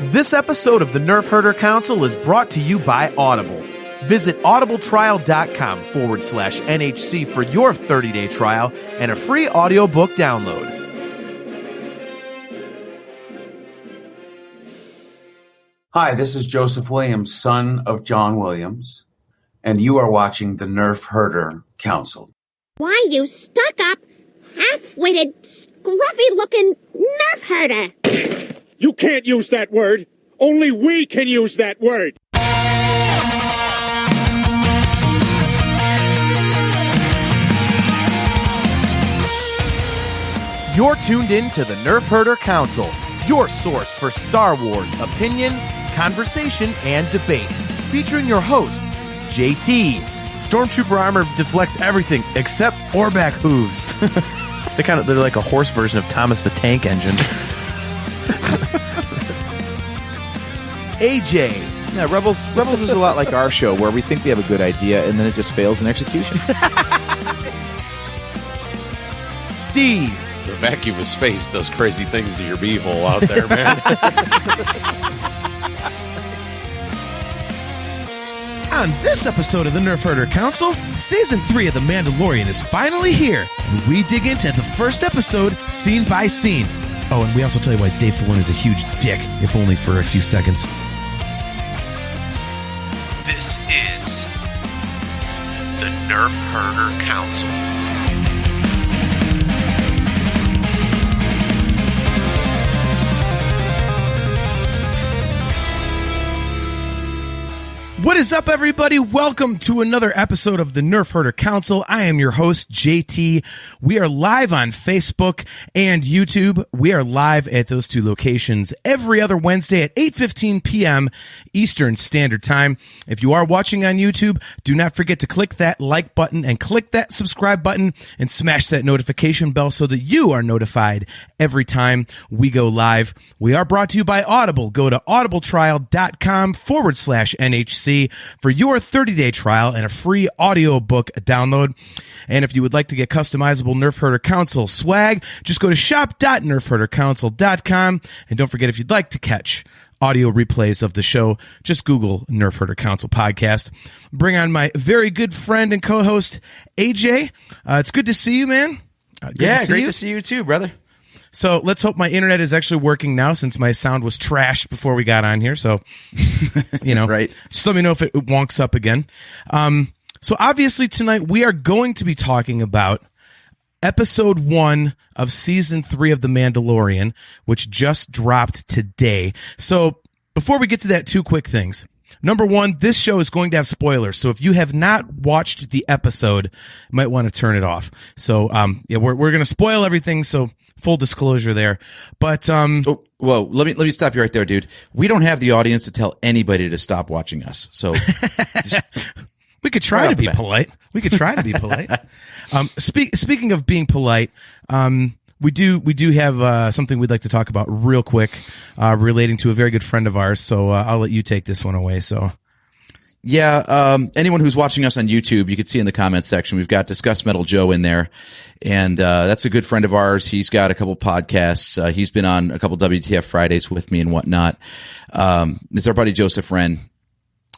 This episode of the Nerf Herder Council is brought to you by Audible. Visit audibletrial.com/NHC for your 30-day trial and a free audiobook download. Hi, this is Joseph Williams, son of John Williams, and you are watching the Nerf Herder Council. Why, you stuck-up, half-witted, scruffy-looking Nerf herder! You can't use that word! Only we can use that word! You're tuned in to the Nerf Herder Council, your source for Star Wars opinion, conversation, and debate. Featuring your hosts, JT. Stormtrooper armor deflects everything except Orback hooves. They're like a horse version of Thomas the Tank Engine. AJ. Yeah, Rebels is a lot like our show, where we think we have a good idea and then it just fails in execution. Steve. The vacuum of space does crazy things to your beehole out there, man. On this episode of the Nerf Herder Council, Season 3 of The Mandalorian is finally here, and we dig into the first episode, scene by scene. Oh, and we also tell you why Dave Filoni is a huge dick, if only for a few seconds. This is the Nerf Herder Council. What is up, everybody? Welcome to another episode of the Nerf Herder Council. I am your host, JT. We are live on Facebook and YouTube. We are live at those two locations every other Wednesday at 8:15 p.m. Eastern Standard Time. If you are watching on YouTube, do not forget to click that like button and click that subscribe button and smash that notification bell so that you are notified every time we go live. We are brought to you by Audible. Go to audibletrial.com/NHC for your 30-day trial and a free audiobook download. And if you would like to get customizable Nerf Herder Council swag, just go to shop.nerfherdercouncil.com. And don't forget, if you'd like to catch audio replays of the show, just Google Nerf Herder Council podcast. Bring on my very good friend and co-host, AJ. It's good to see you, man. Great to see you too, brother. So let's hope my internet is actually working now, since my sound was trashed before we got on here. So, Right. Just let me know if it wonks up again. So obviously tonight we are going to be talking about episode 1 of season 3 of The Mandalorian, which just dropped today. So before we get to that, two quick things. Number one, this show is going to have spoilers. So if you have not watched the episode, you might want to turn it off. So, we're going to spoil everything. So full disclosure there. But, Whoa, let me stop you right there, dude. We don't have the audience to tell anybody to stop watching us. So we could try to be polite. We could try to be polite. Speaking of being polite, we do have something we'd like to talk about real quick, relating to a very good friend of ours. So I'll let you take this one away. So. Yeah, anyone who's watching us on YouTube, you can see in the comments section, we've got Discuss Metal Joe in there. And that's a good friend of ours. He's got a couple podcasts. He's been on a couple WTF Fridays with me and whatnot. It's our buddy Joseph Wren.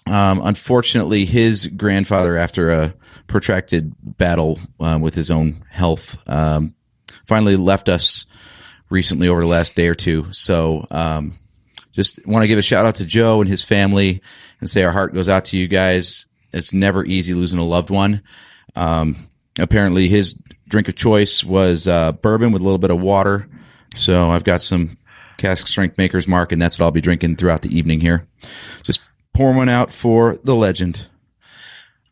Unfortunately, his grandfather, after a protracted battle with his own health, finally left us recently over the last day or two. So just want to give a shout out to Joe and his family and say our heart goes out to you guys. It's never easy losing a loved one. Apparently his drink of choice was bourbon with a little bit of water. So I've got some cask strength Maker's Mark, and that's what I'll be drinking throughout the evening here. Just pour one out for the legend.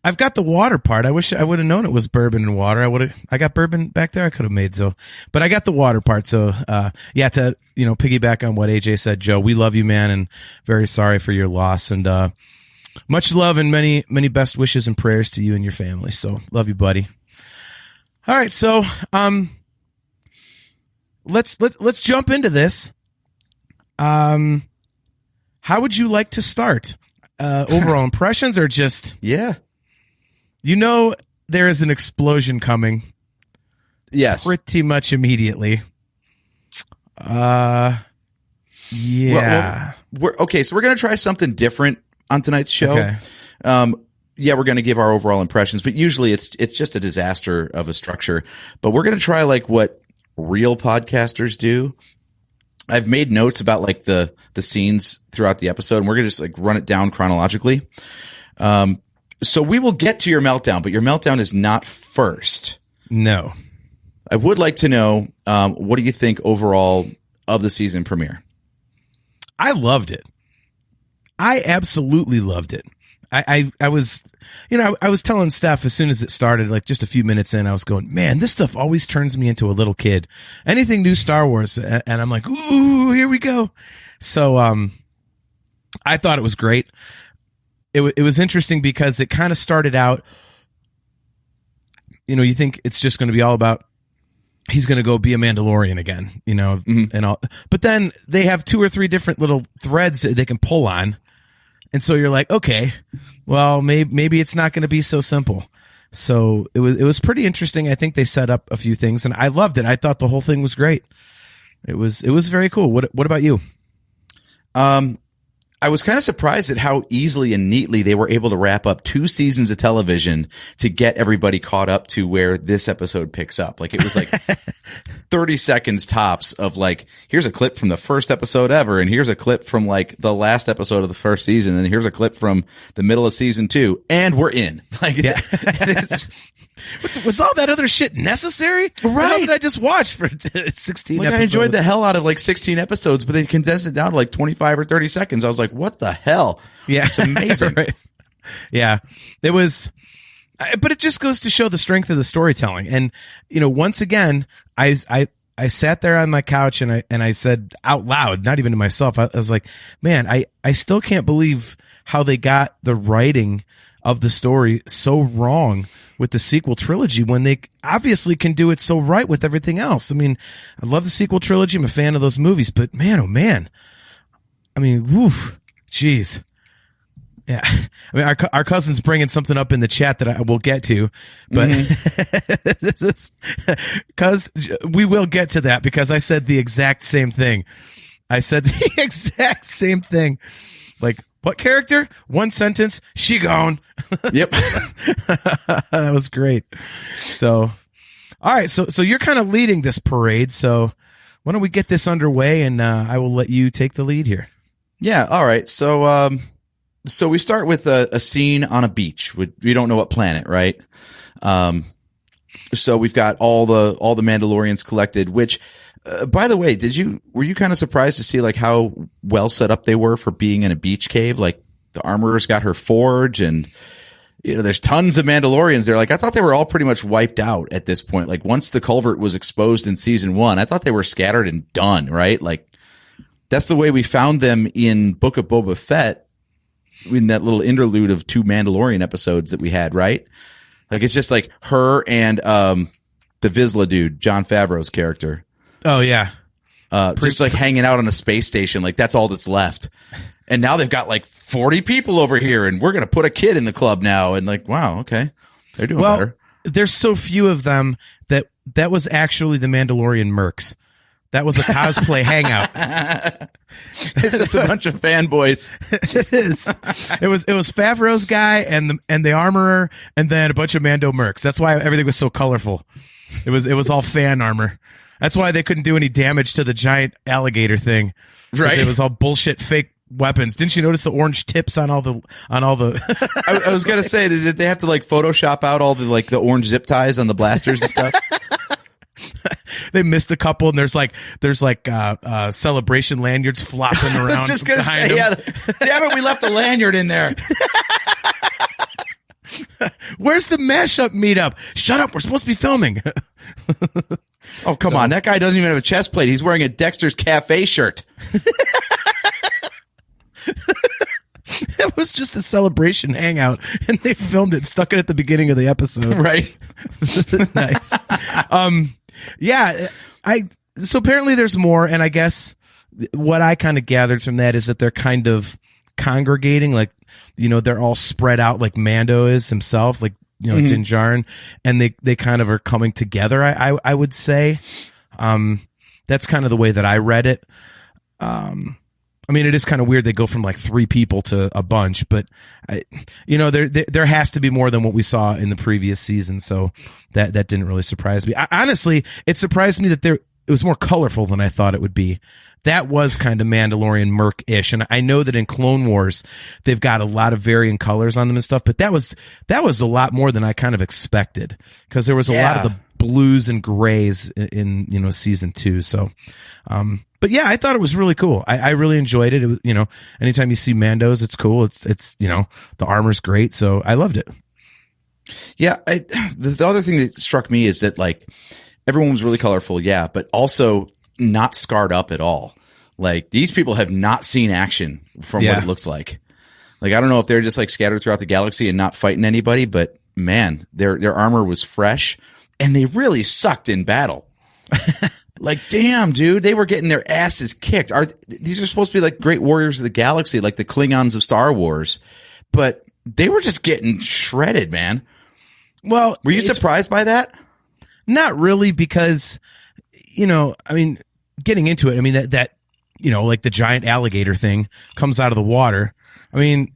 I've got the water part. I wish I would have known it was bourbon and water. I got bourbon back there. I could have made so, but I got the water part. So, to, piggyback on what AJ said, Joe, we love you, man. And very sorry for your loss, and, much love and many, many best wishes and prayers to you and your family. So love you, buddy. All right. So, let's jump into this. How would you like to start? Overall impressions, or just, Yeah. There is an explosion coming. Yes. Pretty much immediately. Yeah. We're going to try something different on tonight's show. Okay. We're going to give our overall impressions, but usually it's just a disaster of a structure. But we're going to try like what real podcasters do. I've made notes about like the scenes throughout the episode, and we're going to just like run it down chronologically. So we will get to your meltdown, but your meltdown is not first. No. I would like to know, what do you think overall of the season premiere? I loved it. I absolutely loved it. I was, I was telling Steph as soon as it started, like just a few minutes in, I was going, man, this stuff always turns me into a little kid. Anything new Star Wars, and I'm like, ooh, here we go. So, I thought it was great. It was interesting because it kind of started out, you think it's just going to be all about he's going to go be a Mandalorian again, and all. But then they have 2 or 3 different little threads that they can pull on. And so you're like, okay, well, maybe it's not going to be so simple. So it was pretty interesting. I think they set up a few things, and I loved it. I thought the whole thing was great. It was very cool. What about you? I was kind of surprised at how easily and neatly they were able to wrap up 2 seasons of television to get everybody caught up to where this episode picks up. Like it was like 30 seconds tops of like, here's a clip from the first episode ever, and here's a clip from like the last episode of the first season, and here's a clip from the middle of season 2, and we're in. Like, yeah. Was all that other shit necessary? Right. How did I just watch for 16 like, episodes? I enjoyed the hell out of like 16 episodes, but they condensed it down to like 25 or 30 seconds. I was like, what the hell? Yeah. It's amazing. Right. Yeah. It was, but it just goes to show the strength of the storytelling. And, once again, I sat there on my couch and I said out loud, not even to myself, I was like, man, I still can't believe how they got the writing of the story so wrong with the sequel trilogy when they obviously can do it so right with everything else. I mean, I love the sequel trilogy. I'm a fan of those movies, but man, oh man. I mean, woof, jeez. Yeah. I mean, our cousin's bringing something up in the chat that I will get to, but this is cause we will get to that because I said the exact same thing. I said the exact same thing. Like, what character? One sentence. She gone. Yep. That was great. So, all right. So you're kind of leading this parade. So why don't we get this underway, and I will let you take the lead here. Yeah. All right. So we start with a scene on a beach. We don't know what planet, right? So we've got all the Mandalorians collected, which, by the way, were you kind of surprised to see like how well set up they were for being in a beach cave? Like the armorer's got her forge, and there's tons of Mandalorians there. Like I thought they were all pretty much wiped out at this point. Like once the culvert was exposed in season 1, I thought they were scattered and done, right? Like that's the way we found them in Book of Boba Fett in that little interlude of 2 Mandalorian episodes that we had, right? Like it's just like her and the Vizsla dude, Jon Favreau's character. Oh yeah. Just like hanging out on a space station. Like that's all that's left. And now they've got like 40 people over here, and we're going to put a kid in the club now. And like, wow, okay. They're doing better. There's so few of them that was actually the Mandalorian mercs. That was a cosplay hangout. It's just a bunch of fanboys. It is. It was Favreau's guy and the armorer, and then a bunch of Mando mercs. That's why everything was so colorful. It was all fan armor. That's why they couldn't do any damage to the giant alligator thing. Right. It was all bullshit fake weapons. Didn't you notice the orange tips on all the I was going to say, did they have to like Photoshop out all the like the orange zip ties on the blasters and stuff? They missed a couple, and there's like celebration lanyards flopping around. I was just gonna say, yeah, damn it, we left a lanyard in there. Where's the mashup meetup? Shut up, we're supposed to be filming. Oh, come on, that guy doesn't even have a chest plate. He's wearing a Dexter's Cafe shirt. It was just a celebration hangout, and they filmed it, stuck it at the beginning of the episode. Right. Nice. Yeah, so apparently there's more, and I guess what I kind of gathered from that is that they're kind of congregating, like, they're all spread out like Mando is himself, like, Din Djarin, and they kind of are coming together, I would say. That's kind of the way that I read it. I mean, it is kind of weird. They go from like 3 people to a bunch, but there has to be more than what we saw in the previous season. So that didn't really surprise me. Honestly, it surprised me that it was more colorful than I thought it would be. That was kind of Mandalorian Merc-ish. And I know that in Clone Wars, they've got a lot of varying colors on them and stuff, but that was a lot more than I kind of expected, because there was a lot of the blues and grays in season 2. So, but yeah, I thought it was really cool. I really enjoyed it. It was, anytime you see Mandos, it's cool. It's the armor's great. So I loved it. Yeah. The other thing that struck me is that like everyone was really colorful. Yeah. But also not scarred up at all. Like these people have not seen action from what it looks like. Like, I don't know if they're just like scattered throughout the galaxy and not fighting anybody, but man, their armor was fresh and they really sucked in battle. Like, damn, dude, they were getting their asses kicked. These are supposed to be like great warriors of the galaxy, like the Klingons of Star Wars, but they were just getting shredded, man. Well, were you surprised by that? Not really, because, I mean, getting into it, I mean, that like the giant alligator thing comes out of the water. I mean,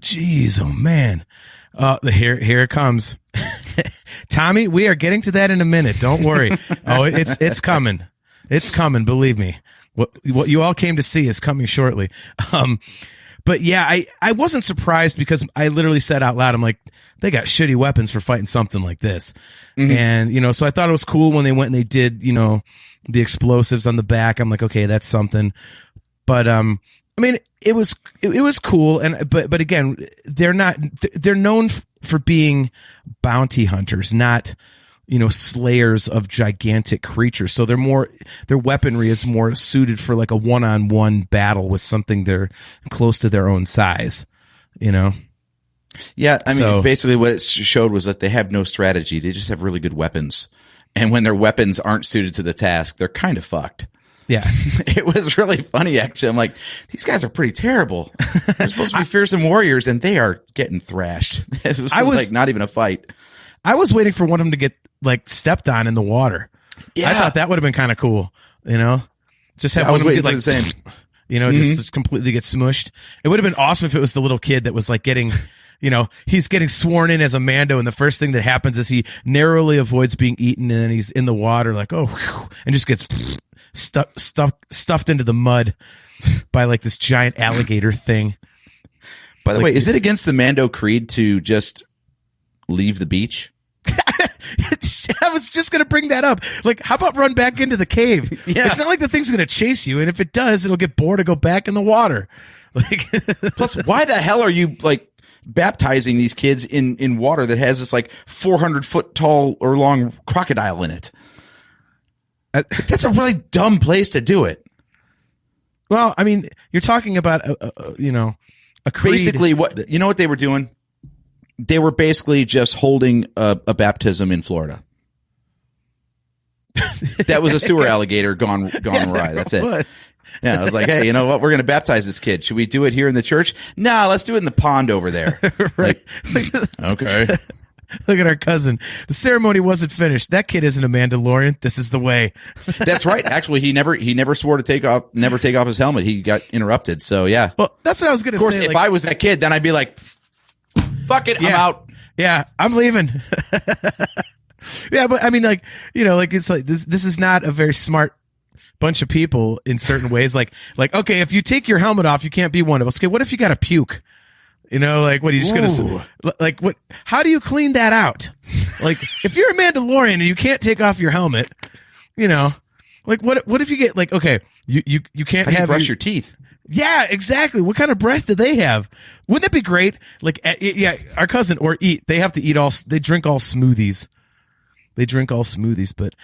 geez, oh man. Here it comes. Tommy, we are getting to that in a minute. Don't worry. Oh, it's coming. It's coming. Believe me. What you all came to see is coming shortly. But yeah, I wasn't surprised, because I literally said out loud, I'm like, they got shitty weapons for fighting something like this. Mm-hmm. And, so I thought it was cool when they went and they did, the explosives on the back. I'm like, okay, that's something. But, I mean, it was cool. But again, they're known for being bounty hunters, not, slayers of gigantic creatures. So their weaponry is more suited for like a one-on-one battle with something they're close to their own size, Yeah, I mean, basically what it showed was that they have no strategy. They just have really good weapons. And when their weapons aren't suited to the task, they're kind of fucked. Yeah. It was really funny, actually. I'm like, these guys are pretty terrible. They're supposed to be fearsome warriors, and they are getting thrashed. It was like not even a fight. I was waiting for one of them to get like stepped on in the water. Yeah. I thought that would have been kind of cool, Just have one of them get like the same. Just completely get smushed. It would have been awesome if it was the little kid that was like getting, he's getting sworn in as a Mando, and the first thing that happens is he narrowly avoids being eaten, and then he's in the water like, oh, whew, and just gets stuffed into the mud by like this giant alligator thing. By the way, is it against the Mando creed to just leave the beach? I was just going to bring that up. Like, how about run back into the cave? Yeah. It's not like the thing's going to chase you, and if it does, it'll get bored and go back in the water. Like, plus, why the hell are you like baptizing these kids in water that has this like 400-foot tall or long crocodile in it? That's a really dumb place to do it. Well, I mean, you're talking about a creed. Basically, what they were doing? They were basically just holding a baptism in Florida. That was a sewer alligator gone awry. That's it. Yeah, I was like, hey, you know what? We're going to baptize this kid. Should we do it here in the church? Nah, let's do it in the pond over there. Right. Like, okay. Look at our cousin. The ceremony wasn't finished. That kid isn't a Mandalorian. This is the way. That's right. Actually, he never swore to take off his helmet. He got interrupted. So yeah. Well, that's what I was going to say. Of course, if I was that kid, then I'd be like, fuck it, I'm out. Yeah, I'm leaving. Yeah, but I mean, like, it's like this is not a very smart bunch of people in certain ways. Like, okay, if you take your helmet off, you can't be one of us. Okay, what if you got to puke? Like, what are you just going to, like, what, how do you clean that out? Like, if you're a Mandalorian and you can't take off your helmet, like, what if you get, like, okay, you can't have brush your teeth. Yeah, exactly. What kind of breath do they have? Wouldn't that be great? Like, yeah, our cousin they have to they drink all smoothies. They drink all smoothies, but,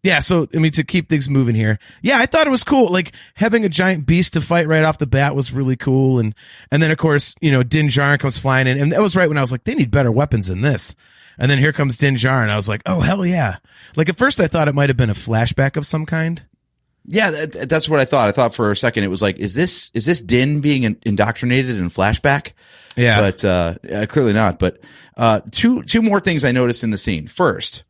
yeah, so, I mean, to keep things moving here. Yeah, I thought it was cool. Like, having a giant beast to fight right off the bat was really cool. And then, of course, Din Djarin comes flying in. And that was right when I was like, they need better weapons than this. And then here comes Din Djarin. I was like, oh, hell yeah. Like, at first I thought it might have been a flashback of some kind. Yeah, that's what I thought. I thought for a second it was like, is this Din being indoctrinated in flashback? Yeah. But, clearly not. But, two more things I noticed in the scene. First,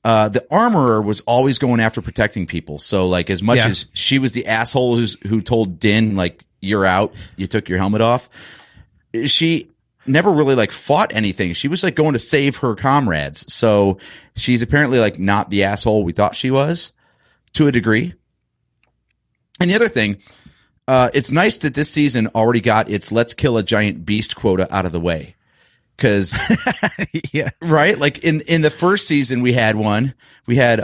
the armorer was always going after protecting people. So like as much as she was the asshole who told Din, like, you're out. You took your helmet off. She never really like fought anything. She was like going to save her comrades. So she's apparently like not the asshole we thought she was to a degree. And the other thing, it's nice that this season already got its let's kill a giant beast quota out of the way. Cause yeah, right. Like in the first season we had one, we had,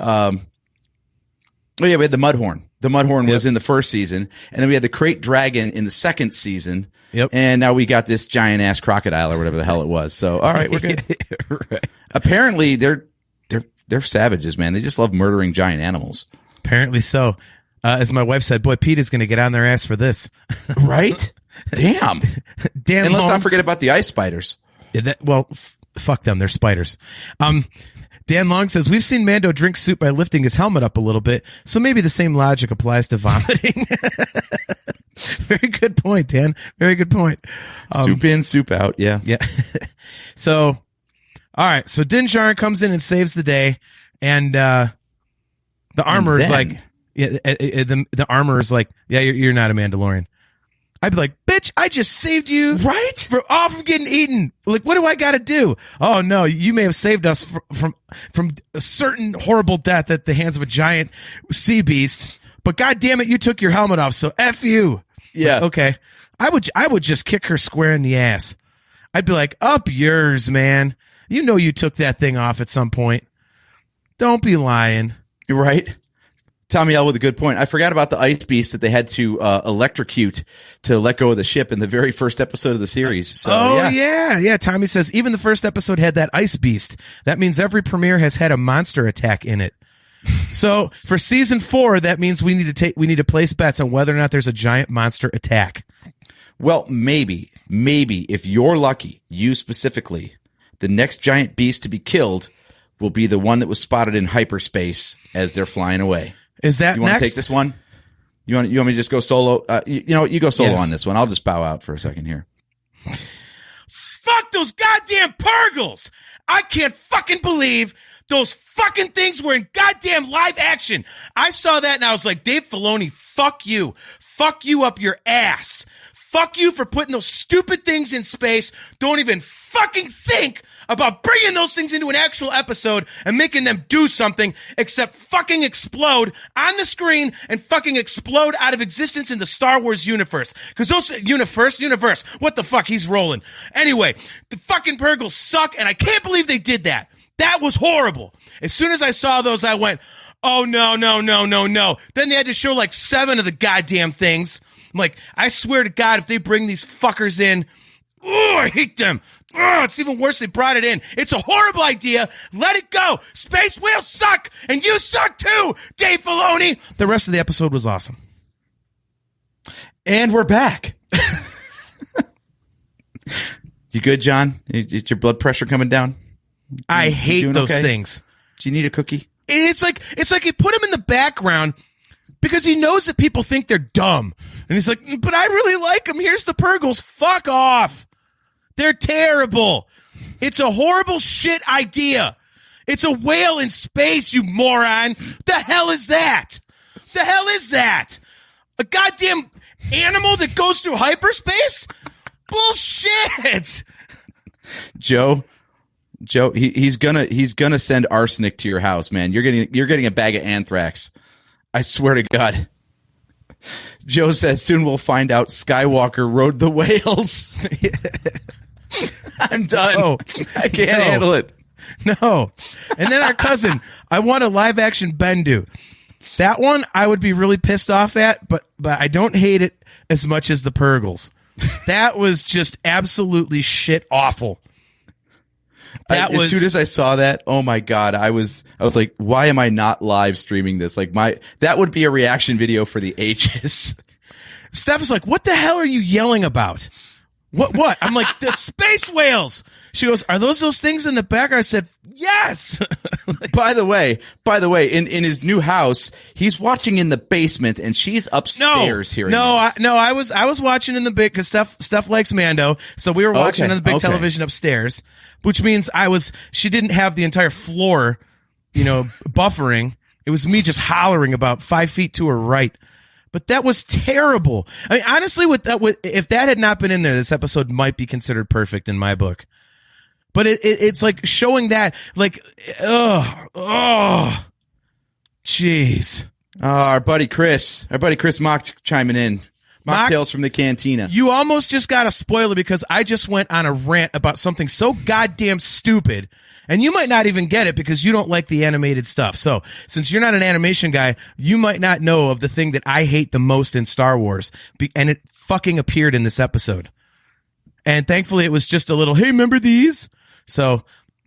we had the Mudhorn. The Mudhorn was in the first season, and then we had the Crate Dragon in the second season. Yep. And now we got this giant ass crocodile or whatever the hell it was. So all right, we're good. Right. Apparently they're savages, man. They just love murdering giant animals. Apparently so. As my wife said, boy, Pete is going to get on their ass for this. Right? Damn. Dan and let's not Holmes- forget about the ice spiders. Yeah, fuck them. They're spiders. Dan Long says, we've seen Mando drink soup by lifting his helmet up a little bit, so maybe the same logic applies to vomiting. Very good point, Dan. Very good point. Soup in, soup out. Yeah. Yeah. So, all right. So Din Djarin comes in and saves the day, and the armor is like, yeah, the armor is like, yeah, you're not a Mandalorian. I'd be like, bitch, I just saved you from getting eaten. Like, what do I got to do? Oh no, you may have saved us from a certain horrible death at the hands of a giant sea beast, but god damn it, you took your helmet off, so F you. Yeah. Like, okay. I would just kick her square in the ass. I'd be like, up yours, man. You know you took that thing off at some point. Don't be lying. You're right. Tommy L with a good point. I forgot about the ice beast that they had to electrocute to let go of the ship in the very first episode of the series. So, yeah. Tommy says even the first episode had that ice beast. That means every premiere has had a monster attack in it. So for season 4, that means we need to place bets on whether or not there's a giant monster attack. Well, maybe if you're lucky, you specifically, the next giant beast to be killed will be the one that was spotted in hyperspace as they're flying away. Is that you want next? to take this one? You want me to just go solo? You go solo Yes. on this one. I'll just bow out for a second here. Fuck those goddamn Purgles! I can't fucking believe those fucking things were in goddamn live action. I saw that and I was like, Dave Filoni, fuck you. Fuck you up your ass. Fuck you for putting those stupid things in space. Don't even fucking think about bringing those things into an actual episode and making them do something except fucking explode on the screen and fucking explode out of existence in the Star Wars universe. Because those universe, what the fuck? He's rolling. Anyway, the fucking Purgles suck, and I can't believe they did that. That was horrible. As soon as I saw those, I went, oh, no. Then they had to show like 7 of the goddamn things. I'm like, I swear to God, if they bring these fuckers in, oh, I hate them. Oh, it's even worse they brought it in. It's a horrible idea. Let it go. Space whales suck, and you suck too, Dave Filoni. The rest of the episode was awesome. And we're back. You good, John? Is your blood pressure coming down? I hate those things. Do you need a cookie? It's like he put him in the background because he knows that people think they're dumb. And he's like, but I really like them. Here's the Purgles. Fuck off. They're terrible. It's a horrible shit idea. It's a whale in space, you moron. The hell is that? The hell is that? A goddamn animal that goes through hyperspace? Bullshit. Joe, he's gonna send arsenic to your house, man. You're getting a bag of anthrax. I swear to God. Joe says soon we'll find out Skywalker rode the whales. I'm done. Oh, I can't handle it. No. And then our cousin, I want a live action Bendu. That one I would be really pissed off at, but I don't hate it as much as the Purgles. That was just absolutely shit awful. As soon as I saw that, oh my God, I was like, why am I not live streaming this? Like that would be a reaction video for the ages. Steph is like, what the hell are you yelling about? What? I'm like, the space whales. She goes, are those things in the back? I said, yes. By the way, in his new house, he's watching in the basement and she's upstairs hearing this. I was watching in the big, because Steph likes Mando. So we were watching on the big television upstairs, which means she didn't have the entire floor, buffering. It was me just hollering about 5 feet to her right. But that was terrible. I mean, honestly, if that had not been in there, this episode might be considered perfect in my book. But it's like showing that, like, jeez. Our buddy Chris Mock chiming in. Mocktails from the cantina. You almost just got a spoiler because I just went on a rant about something so goddamn stupid, and you might not even get it because you don't like the animated stuff. So, since you're not an animation guy, you might not know of the thing that I hate the most in Star Wars, and it fucking appeared in this episode. And thankfully, it was just a little, hey, remember these? So,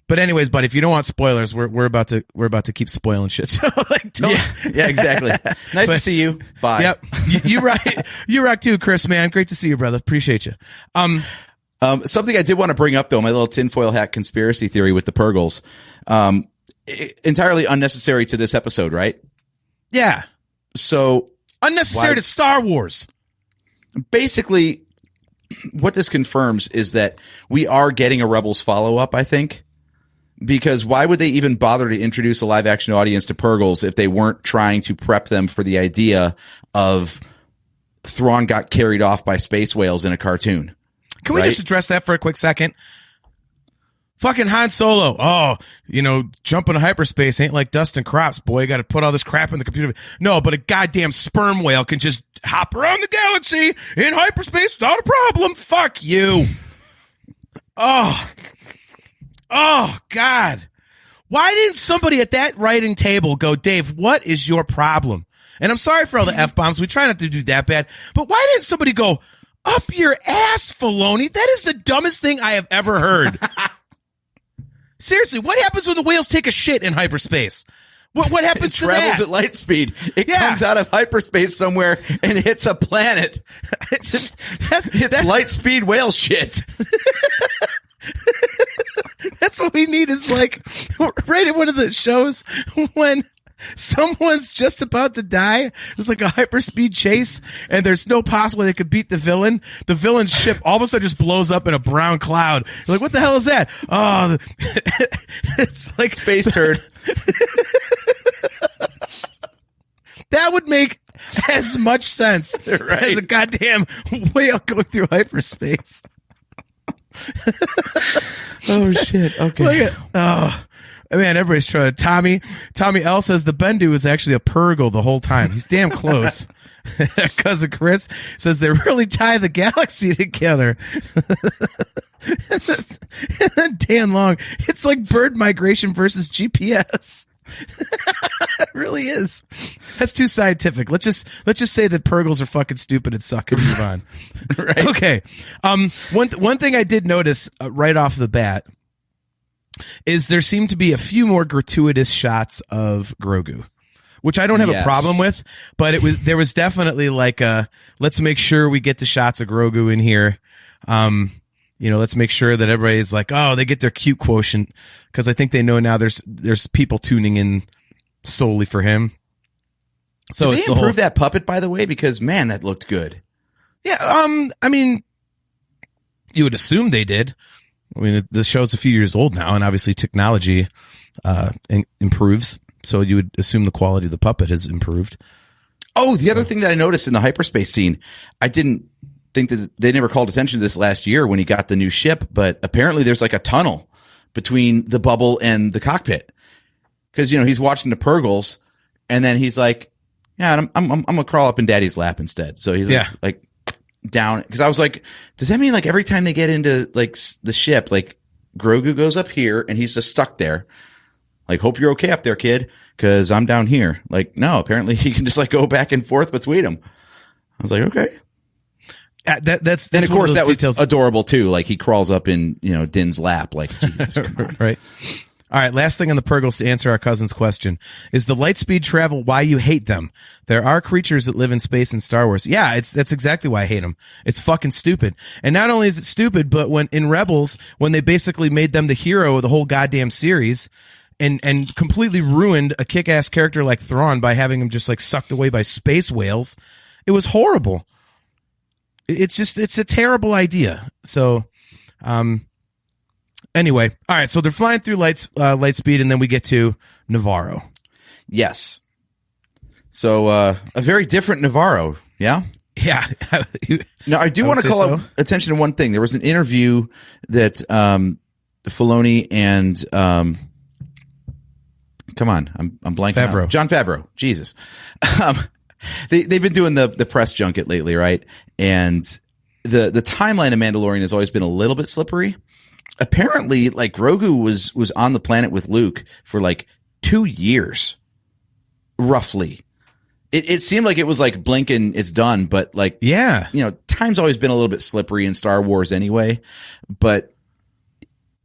but anyways, buddy, if you don't want spoilers, we're about to keep spoiling shit. So, like, don't. Yeah, exactly. Nice to see you. Bye. Yep, you rock too, Chris. Man, great to see you, brother. Appreciate you. Something I did want to bring up, though, my little tinfoil hat conspiracy theory with the Purgles, entirely unnecessary to this episode, right? Yeah. So unnecessary to Star Wars. Basically, what this confirms is that we are getting a Rebels follow-up, I think. Because why would they even bother to introduce a live-action audience to Purgles if they weren't trying to prep them for the idea of Thrawn got carried off by space whales in a cartoon? Can we just address that for a quick second? Fucking Han Solo. Jumping to hyperspace ain't like dust and crops, boy. You got to put all this crap in the computer. No, but a goddamn sperm whale can just hop around the galaxy in hyperspace without a problem. Fuck you. Oh, God. Why didn't somebody at that writing table go, Dave, what is your problem? And I'm sorry for all the F-bombs. We try not to do that bad. But why didn't somebody go, up your ass, Filoni? That is the dumbest thing I have ever heard. Seriously, what happens when the whales take a shit in hyperspace? What happens to that? It travels at light speed. It comes out of hyperspace somewhere and hits a planet. It's light speed whale shit. That's what we need is like right in one of the shows when someone's just about to die. There's like a hyperspeed chase and there's no possible way they could beat the villain. The villain's ship all of a sudden just blows up in a brown cloud. You're like, what the hell is that? Oh, it's like space turd. That would make as much sense as a goddamn whale going through hyperspace. Oh shit. Okay. Man, everybody's trying. Tommy L says the Bendu is actually a Purgle the whole time. He's damn close. Cousin Chris says they really tie the galaxy together. And then Dan Long, it's like bird migration versus GPS. It really is. That's too scientific. Let's just say that Purgles are fucking stupid and suck and move on. Right. Okay. One thing I did notice right off the bat is there seemed to be a few more gratuitous shots of Grogu, which I don't have a problem with, but there was definitely like let's make sure we get the shots of Grogu in here. Let's make sure that everybody's like, oh, they get their cute quotient, because I think they know now there's people tuning in solely for him. So did they improve that puppet, by the way? Because man, that looked good. Yeah. I mean, you would assume they did. I mean, the show's a few years old now, and obviously technology improves. So you would assume the quality of the puppet has improved. Oh, the other thing that I noticed in the hyperspace scene, I didn't think that they never called attention to this last year when he got the new ship, but apparently there's like a tunnel between the bubble and the cockpit. Because, he's watching the Purgles, and then he's like, yeah, I'm going to crawl up in Daddy's lap instead. So he's like down. Because I was like, does that mean like every time they get into like the ship, like Grogu goes up here and he's just stuck there? Like, hope you're okay up there, kid, because I'm down here. Like, no, apparently he can just like go back and forth between them. I was like, okay. That's and of course that was details. Adorable too. Like he crawls up in Din's lap. Like Jesus, come on. Right. All right. Last thing on the Purgles to answer our cousin's question: is the light speed travel why you hate them? There are creatures that live in space in Star Wars. Yeah, that's exactly why I hate them. It's fucking stupid. And not only is it stupid, but when in Rebels, when they basically made them the hero of the whole goddamn series, and completely ruined a kick-ass character like Thrawn by having him just like sucked away by space whales, it was horrible. It's a terrible idea. So, anyway, all right. So they're flying through light speed, and then we get to Navarro. Yes. So a very different Navarro. Yeah. Yeah. Now, I do want to call attention to one thing. There was an interview that Filoni and come on, I'm blanking. Favreau. Jon Favreau. Jesus. They've been doing the press junket lately, right? And the timeline of Mandalorian has always been a little bit slippery. Apparently, like Grogu was on the planet with Luke for like 2 years, roughly. It seemed like it was like blink and it's done, but like, yeah, time's always been a little bit slippery in Star Wars anyway. But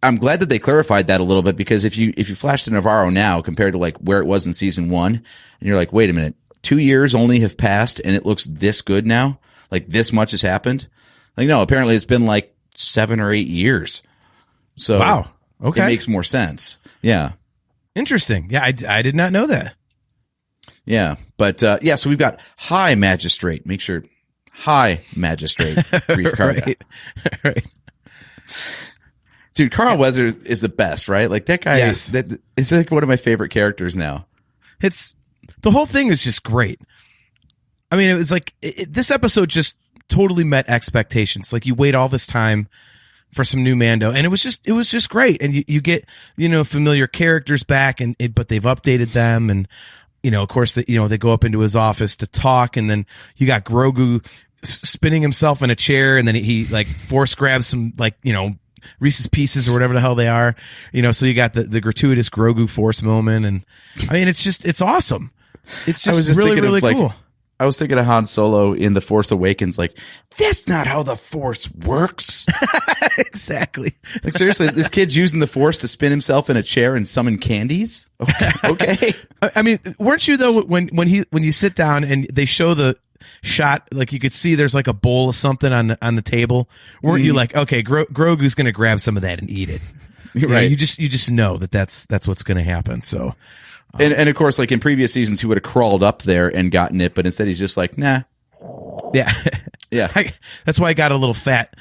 I'm glad that they clarified that a little bit, because if you flash to Navarro now compared to like where it was in season 1, and you're like, wait a minute, 2 years only have passed and it looks this good now, like this much has happened. Like, no, apparently it's been like 7 or 8 years. So wow, okay, it makes more sense. Yeah, interesting. Yeah, I did not know that. Yeah, but so we've got High Magistrate. Make sure High Magistrate Grief Karga. Right. Dude, Carl Weathers is the best, right? Like that guy is like one of my favorite characters now. It's the whole thing is just great. I mean, it was like this episode just totally met expectations. Like you wait all this time for some new Mando, and it was just great. And you get familiar characters back, but they've updated them, and of course, they go up into his office to talk, and then you got Grogu spinning himself in a chair, and then he like force grabs some Reese's Pieces or whatever the hell they are, so you got the gratuitous Grogu force moment, and I mean it's awesome. It's just really cool. I was thinking of Han Solo in The Force Awakens, like, that's not how the Force works. Exactly. Like, seriously, this kid's using the Force to spin himself in a chair and summon candies? Okay. I mean, weren't you, though, when you sit down and they show the shot, like you could see there's like a bowl of something on the table, weren't you like, okay, Grogu's going to grab some of that and eat it? Right. You just know that's what's going to happen, so... And of course, like in previous seasons, he would have crawled up there and gotten it, but instead he's just like, nah. Yeah. Yeah. That's why I got a little fat,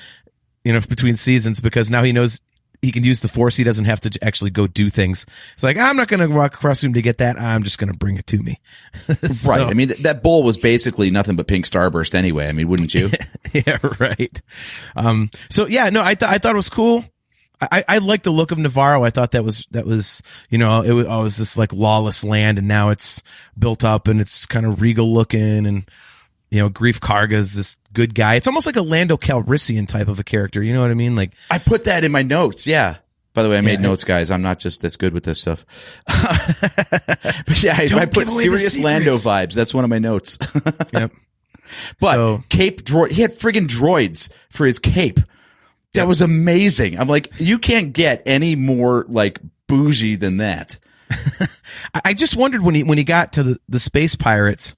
between seasons, because now he knows he can use the Force. He doesn't have to actually go do things. It's like, I'm not going to walk across the room to get that. I'm just going to bring it to me. So, right. I mean, that bowl was basically nothing but pink Starburst anyway. I mean, wouldn't you? Yeah, right. So yeah, no, I thought it was cool. I like the look of Navarro. I thought that was it was this like lawless land, and now it's built up and it's kind of regal looking, and Grief Karga is this good guy. It's almost like a Lando Calrissian type of a character. You know what I mean? Like, I put that in my notes. Yeah. By the way, I made notes, guys. I'm not just this good with this stuff. But yeah, I put serious Lando vibes. That's one of my notes. Yep. But cape droid, he had friggin' droids for his cape. That was amazing. I'm like, you can't get any more like bougie than that. I just wondered when he got to the space pirates,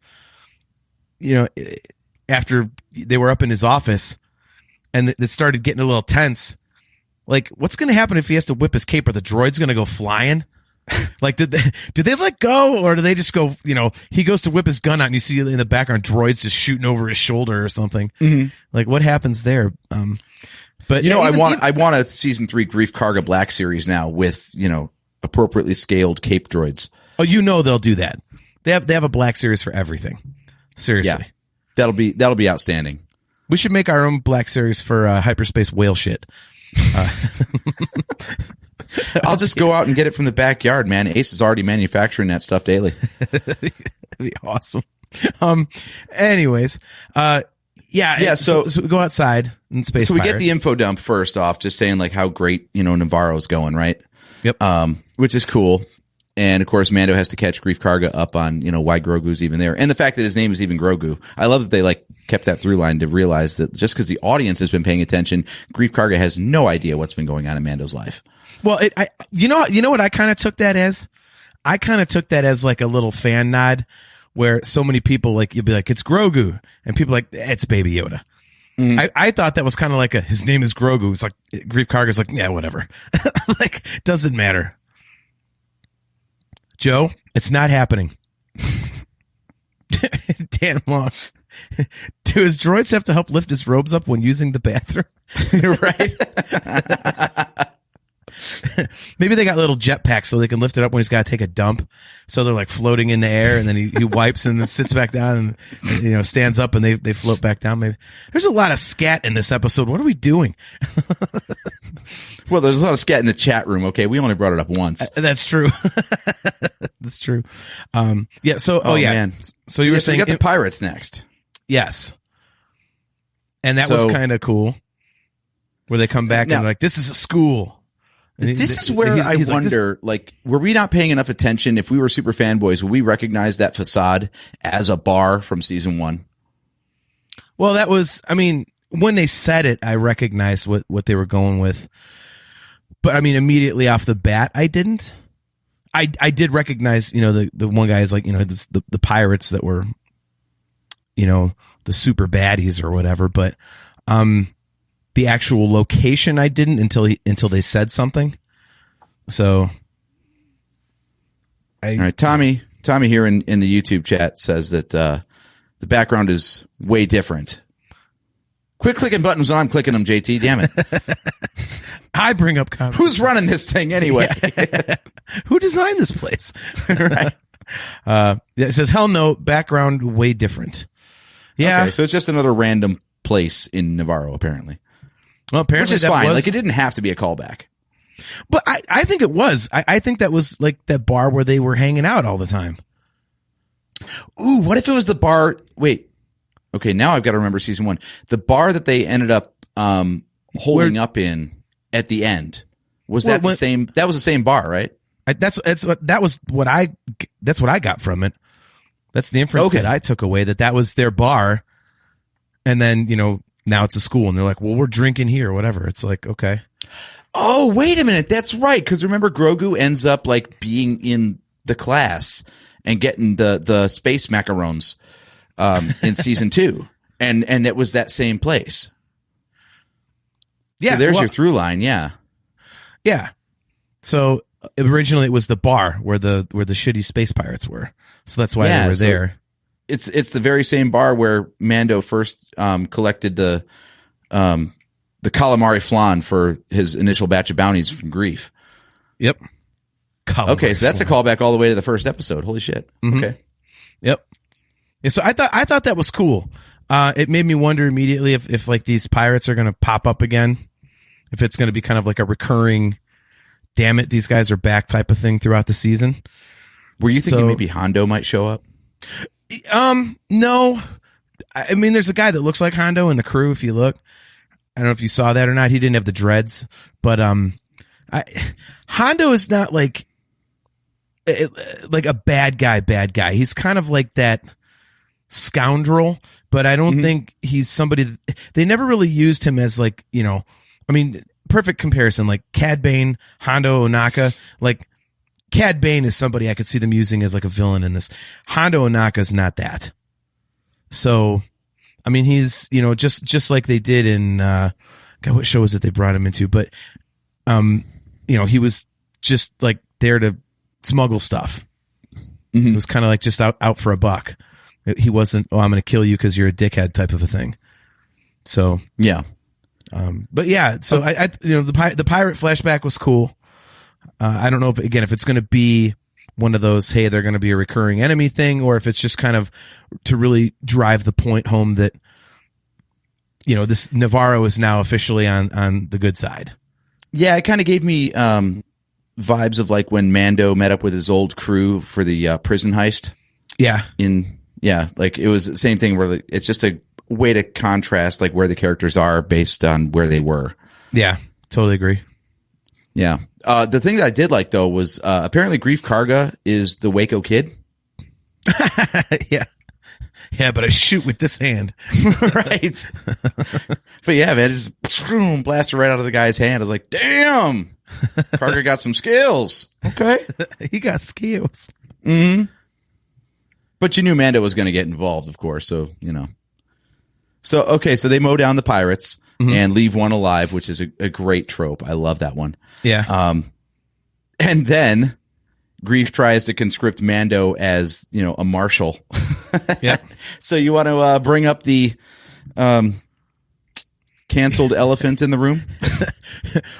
after they were up in his office and it started getting a little tense. Like, what's going to happen if he has to whip his cape? Are the droids going to go flying? Like, did they let go, or do they just go, he goes to whip his gun out and you see in the background droids just shooting over his shoulder or something. Mm-hmm. Like, what happens there? But I want a season 3 Grief Karga Black series now with, appropriately scaled cape droids. Oh, they'll do that. They have a Black series for everything. Seriously. Yeah. That'll be outstanding. We should make our own Black series for hyperspace whale shit. I'll just go out and get it from the backyard, man. Ace is already manufacturing that stuff daily. That'd be awesome. Anyways, so we go outside in space. So we get the info dump first off, just saying like how great, Navarro's going, right? Yep. Which is cool. And of course, Mando has to catch Grief Karga up on, why Grogu's even there. And the fact that his name is even Grogu. I love that they like kept that through line to realize that just because the audience has been paying attention, Grief Karga has no idea what's been going on in Mando's life. Well, you know what I kind of took that as? I kind of took that as like a little fan nod where so many people like, you'll be like, it's Grogu. And people like, it's Baby Yoda. Mm-hmm. I thought that was kind of like his name is Grogu. It's like Grief Karga's like, yeah, whatever. Like, doesn't matter. Joe, it's not happening. Dan Long. Do his droids have to help lift his robes up when using the bathroom? Right. Maybe they got little jetpacks so they can lift it up when he's got to take a dump. So they're like floating in the air, and then he wipes and then sits back down and stands up and they float back down. Maybe there's a lot of scat in this episode. What are we doing? Well, there's a lot of scat in the chat room. Okay, we only brought it up once. That's true. That's true. Yeah. So man. So you were saying we got the pirates next. Yes. And that was kind of cool. Where they come back and they're like, "This is a school." And this is where I wonder, like, were we not paying enough attention? If we were super fanboys, would we recognize that facade as a bar from season 1? Well, that was, I mean, when they said it, I recognized what they were going with. But I mean, immediately off the bat, I didn't. I did recognize, the one guy is like, the pirates that were, the super baddies or whatever. But, the actual location I didn't until they said something. So, all right, Tommy here in the YouTube chat says that the background is way different. Quit clicking buttons when I'm clicking them, JT. Damn it! I bring up comments. Who's running this thing anyway? Yeah. Who designed this place? Right. It says hell no. Background way different. Yeah. Okay, so it's just another random place in Navarro, apparently. Well, apparently which is fine. Like, it didn't have to be a callback. But I think it was. I think that was like that bar where they were hanging out all the time. Ooh, what if it was the bar? Wait. Okay, now I've got to remember season 1. The bar that they ended up holding up in at the end. Was that the same? That was the same bar, right? That's what I got from it. That's the inference that I took away, that was their bar. And then, now it's a school, and they're like, well, we're drinking here or whatever. It's like, okay. Oh, wait a minute. That's right. Because remember, Grogu ends up like being in the class and getting the space macarons in season 2. And it was that same place. Yeah. So there's your through line. Yeah. Yeah. So originally it was the bar where the shitty space pirates were. So that's why they were there. It's the very same bar where Mando first collected the calamari flan for his initial batch of bounties from Grief. Yep. Okay, so that's a callback all the way to the first episode. Holy shit. Mm-hmm. Okay. Yep. Yeah, so I thought that was cool. It made me wonder immediately if like these pirates are going to pop up again, if it's going to be kind of like a recurring, damn it, these guys are back type of thing throughout the season. Were you thinking maybe Hondo might show up? No. I mean, there's a guy that looks like Hondo in the crew. If you look, I don't know if you saw that or not. He didn't have the dreads, but Hondo is not like a bad guy. He's kind of like that scoundrel, but I don't think he's somebody. They never really used him as like, I mean, perfect comparison, like Cad Bane, Hondo Ohnaka, like. Cad Bane is somebody I could see them using as like a villain in this. Hondo Ohnaka is not that. So, I mean, he's, just like they did in, God, what show was it they brought him into? But, he was just like there to smuggle stuff. Mm-hmm. It was kind of like just out for a buck. He wasn't, I'm going to kill you because you're a dickhead type of a thing. So, yeah. But yeah, so the pirate flashback was cool. I don't know if it's going to be one of those, hey, they're going to be a recurring enemy thing, or if it's just kind of to really drive the point home that, this Navarro is now officially on the good side. Yeah, it kind of gave me vibes of like when Mando met up with his old crew for the prison heist. Yeah. Like it was the same thing where it's just a way to contrast like where the characters are based on where they were. Yeah, totally agree. Yeah. The thing that I did like, though, was apparently Grief Karga is the Waco kid. Yeah. Yeah, but I shoot with this hand. Right. But yeah, man, just blasted right out of the guy's hand. I was like, damn, Karga got some skills. Okay. He got skills. Mm-hmm. But you knew Mando was going to get involved, of course. So, So, okay, so they mow down the pirates. Mm-hmm. And leave one alive, which is a great trope. I love that one. Yeah. And then Grief tries to conscript Mando as, a marshal. Yeah. So you want to bring up the canceled elephant in the room.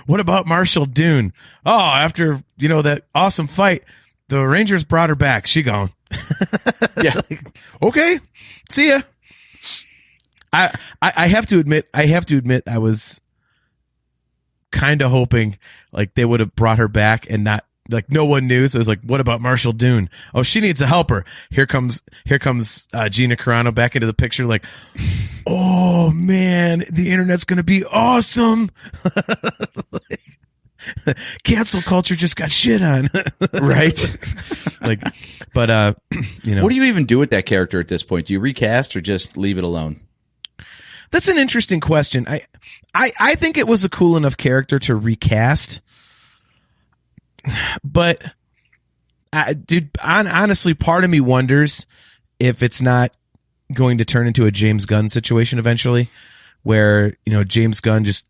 What about Marshall Dune? Oh, after, that awesome fight, the Rangers brought her back. She gone. Yeah. Okay. See ya. I have to admit I was kind of hoping like they would have brought her back and not like no one knew. So I was like, what about Marshall Dune? Oh, she needs a helper. Here comes Gina Carano back into the picture. Like, oh man, the internet's going to be awesome. Cancel culture just got shit on. Right. Like, but, what do you even do with that character at this point? Do you recast or just leave it alone? That's an interesting question. I think it was a cool enough character to recast, but honestly, part of me wonders if it's not going to turn into a James Gunn situation eventually, where James Gunn just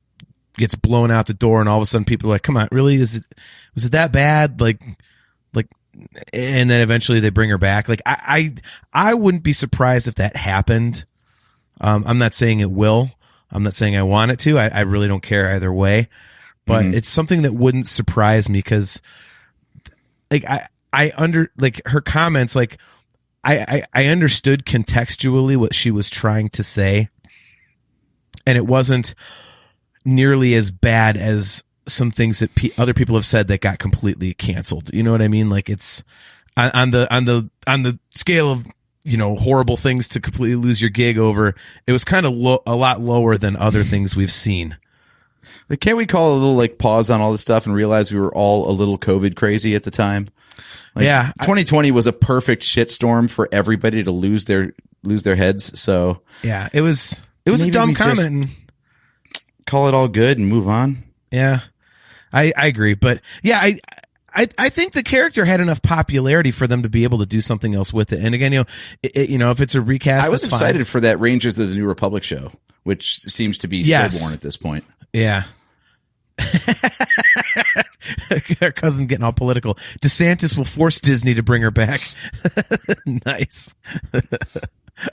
gets blown out the door, and all of a sudden people are like, "Come on, really? Was it that bad?" Like, and then eventually they bring her back. Like, I wouldn't be surprised if that happened. I'm not saying it will. I'm not saying I want it to. I really don't care either way. But it's something that wouldn't surprise me because, like, her comments, like, I understood contextually what she was trying to say, and it wasn't nearly as bad as some things that other people have said that got completely canceled. You know what I mean? Like, it's on the scale of horrible things to completely lose your gig over. It was kind of a lot lower than other things we've seen. Like, can't we call a little like pause on all this stuff and realize we were all a little COVID crazy at the time? Like, yeah, 2020 was a perfect shitstorm for everybody to lose their heads. So yeah, it was a dumb comment. And call it all good and move on. Yeah, I agree, but yeah, I think the character had enough popularity for them to be able to do something else with it. And again, if it's a recast, I was excited fine. for that Rangers of the New Republic show, which seems to be stillborn at this point. Yeah. Our cousin getting all political. DeSantis will force Disney to bring her back. Nice.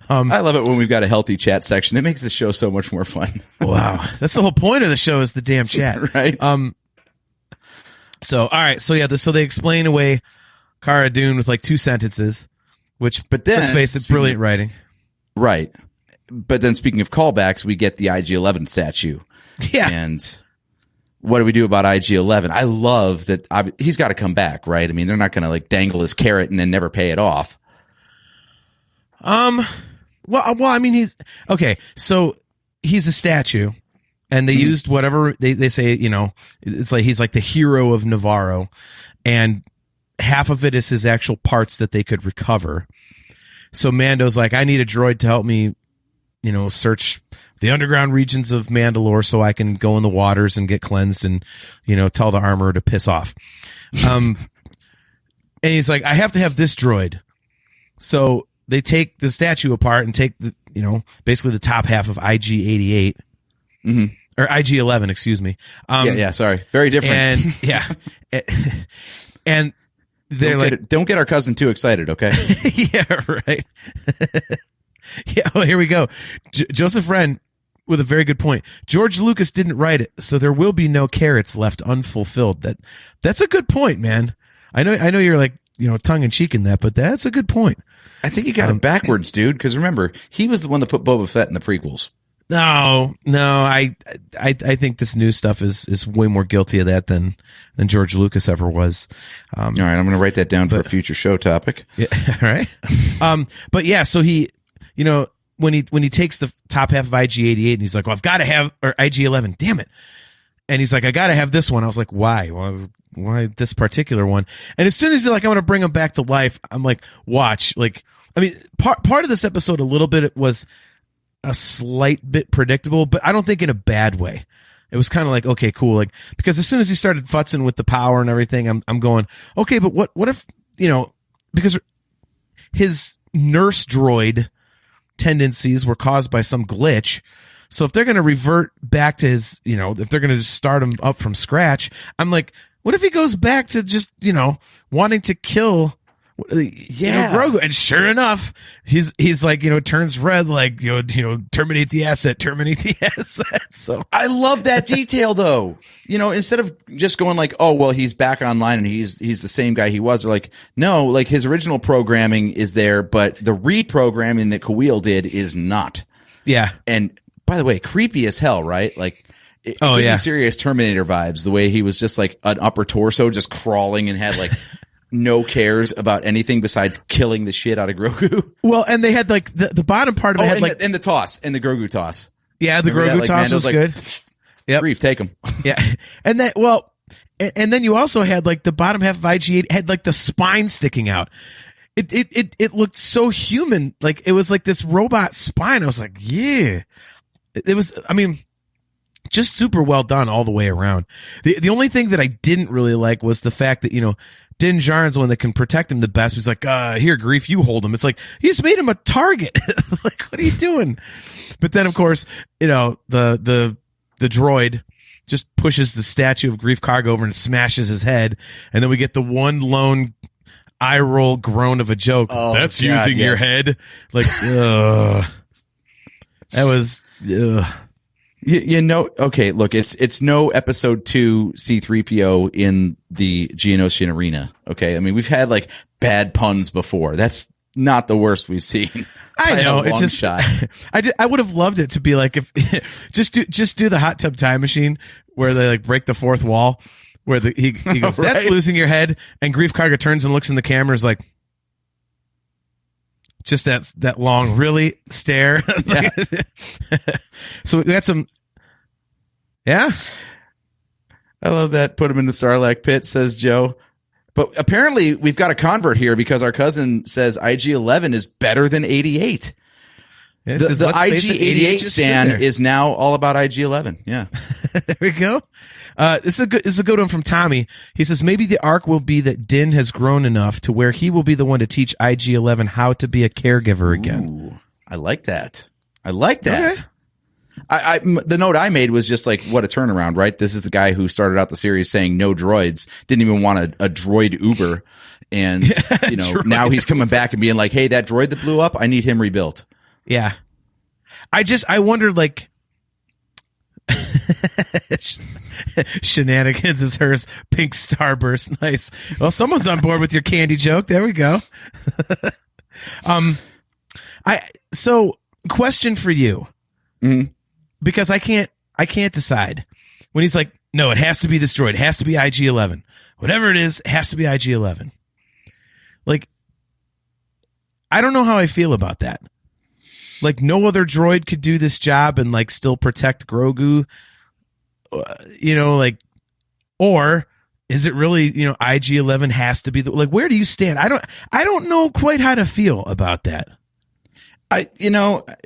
I love it when we've got a healthy chat section. It makes the show so much more fun. Wow. That's the whole point of the show is the damn chat. Right. So, all right. So yeah, so they explain away Cara Dune with like 2 sentences, but then let's face it, brilliant writing. Right. But then speaking of callbacks, we get the IG-11 statue. Yeah. And what do we do about IG-11? I love that he's got to come back, right? I mean, they're not going to like dangle his carrot and then never pay it off. Well, I mean, he's okay. So he's a statue, and they used whatever they say. It's like he's like the hero of Navarro, and half of it is his actual parts that they could recover. So Mando's like, I need a droid to help me, search the underground regions of Mandalore so I can go in the waters and get cleansed and, tell the armorer to piss off. And he's like, I have to have this droid. So they take the statue apart and take the, basically the top half of IG-88 or IG-11, excuse me. Sorry. Very different. And yeah. And they're don't get our cousin too excited. Okay. Yeah, right. Yeah. Well, here we go. Joseph Wren with a very good point. George Lucas didn't write it, so there will be no carrots left unfulfilled. That's a good point, man. I know you're like, tongue in cheek in that, but that's a good point. I think you got it backwards, dude. Because remember, he was the one that put Boba Fett in the prequels. No, I think this new stuff is way more guilty of that than George Lucas ever was. All right, I'm going to write that down for a future show topic. Yeah, right. But yeah, so he, when he takes the top half of IG-88 and he's like, well, I've got to have, or IG-11, damn it. And he's like, I got to have this one. I was like, why? Well, why this particular one? And as soon as he's like, I'm going to bring him back to life, I'm like, watch. Like, I mean, part of this episode, a little bit was a slight bit predictable, but I don't think in a bad way. It was kind of like, okay, cool. Like, because as soon as he started futzing with the power and everything, I'm going, okay, but what if, because his nurse droid tendencies were caused by some glitch. So if they're going to revert back to his, if they're going to just start him up from scratch, I'm like, what if he goes back to just, wanting to kill Yeah, Grogu, and sure enough, he's like, it turns red, like, terminate the asset. So I love that detail though. Instead of just going like, oh, well, he's back online and he's the same guy he was. They're like, no, like his original programming is there, but the reprogramming that Kawil did is not. Yeah. And by the way, creepy as hell, right? Like, it gave me serious Terminator vibes. The way he was just like an upper torso, just crawling and had like no cares about anything besides killing the shit out of Grogu. Well, and they had like the bottom part of it had like the toss and the Grogu toss. Yeah, the Grogu that? toss was good. Yep. Grief, take him. Yeah, and then and then you also had like the bottom half of IG-8 had like the spine sticking out. It looked so human, like it was like this robot spine. I was like, yeah, it was. I mean, just super well done all the way around. The only thing that I didn't really like was the fact that Din Djarin's the one that can protect him the best. He's like, here, Grief, you hold him. It's like, you just made him a target. Like, what are you doing? But then, of course, the droid just pushes the statue of Grief Karga over and smashes his head. And then we get the one lone eye roll groan of a joke. Oh, that's God, using your head. Like, that was, okay, look, it's no episode 2 C-3PO in the Geonosian arena. Okay. I mean, we've had like bad puns before. That's not the worst we've seen. I know. It's just, shot. I would have loved it to be like, if just do the hot tub time machine where they like break the fourth wall, where he goes, Right. that's losing your head. And Grief Karga turns and looks in the camera, is like, just that long, really stare. Yeah. So we got some. Yeah. I love that. Put him in the Sarlacc pit, says Joe. But apparently we've got a convert here because our cousin says IG-11 is better than 88. Yeah, The IG-88 stand is now all about IG-11. Yeah. There we go. This is a good one from Tommy. He says, maybe the arc will be that Din has grown enough to where he will be the one to teach IG-11 how to be a caregiver again. Ooh, I like that. Okay. The note I made was just like, what a turnaround, right? This is the guy who started out the series saying no droids, didn't even want a droid Uber. And, now he's coming back and being like, hey, that droid that blew up, I need him rebuilt. Yeah. I wondered, like, shenanigans is hers. Pink starburst. Nice. Well, someone's on board with your candy joke. There we go. So question for you. Mm-hmm. Because I can't decide when he's like, no, it has to be this droid. It has to be IG-11. Whatever it is, it has to be IG-11. Like, I don't know how I feel about that. Like, no other droid could do this job and like still protect Grogu, like, or is it really, IG-11 has to be like, where do you stand? I don't know quite how to feel about that.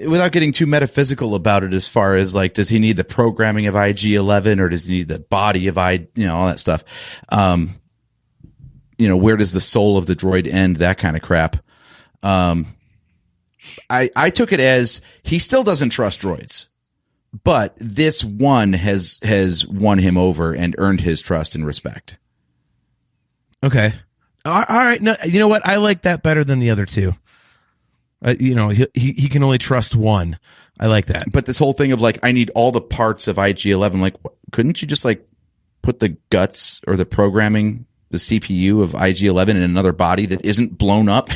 Without getting too metaphysical about it, as far as like, does he need the programming of IG-11 or does he need the body of all that stuff? Where does the soul of the droid end? That kind of crap. I took it as he still doesn't trust droids, but this one has won him over and earned his trust and respect. Okay. All right. No, you know what? I like that better than the other two. He can only trust one. I like that. But this whole thing of like, I need all the parts of IG-11. Like, couldn't you just like put the guts or the programming, the CPU of IG-11 in another body that isn't blown up?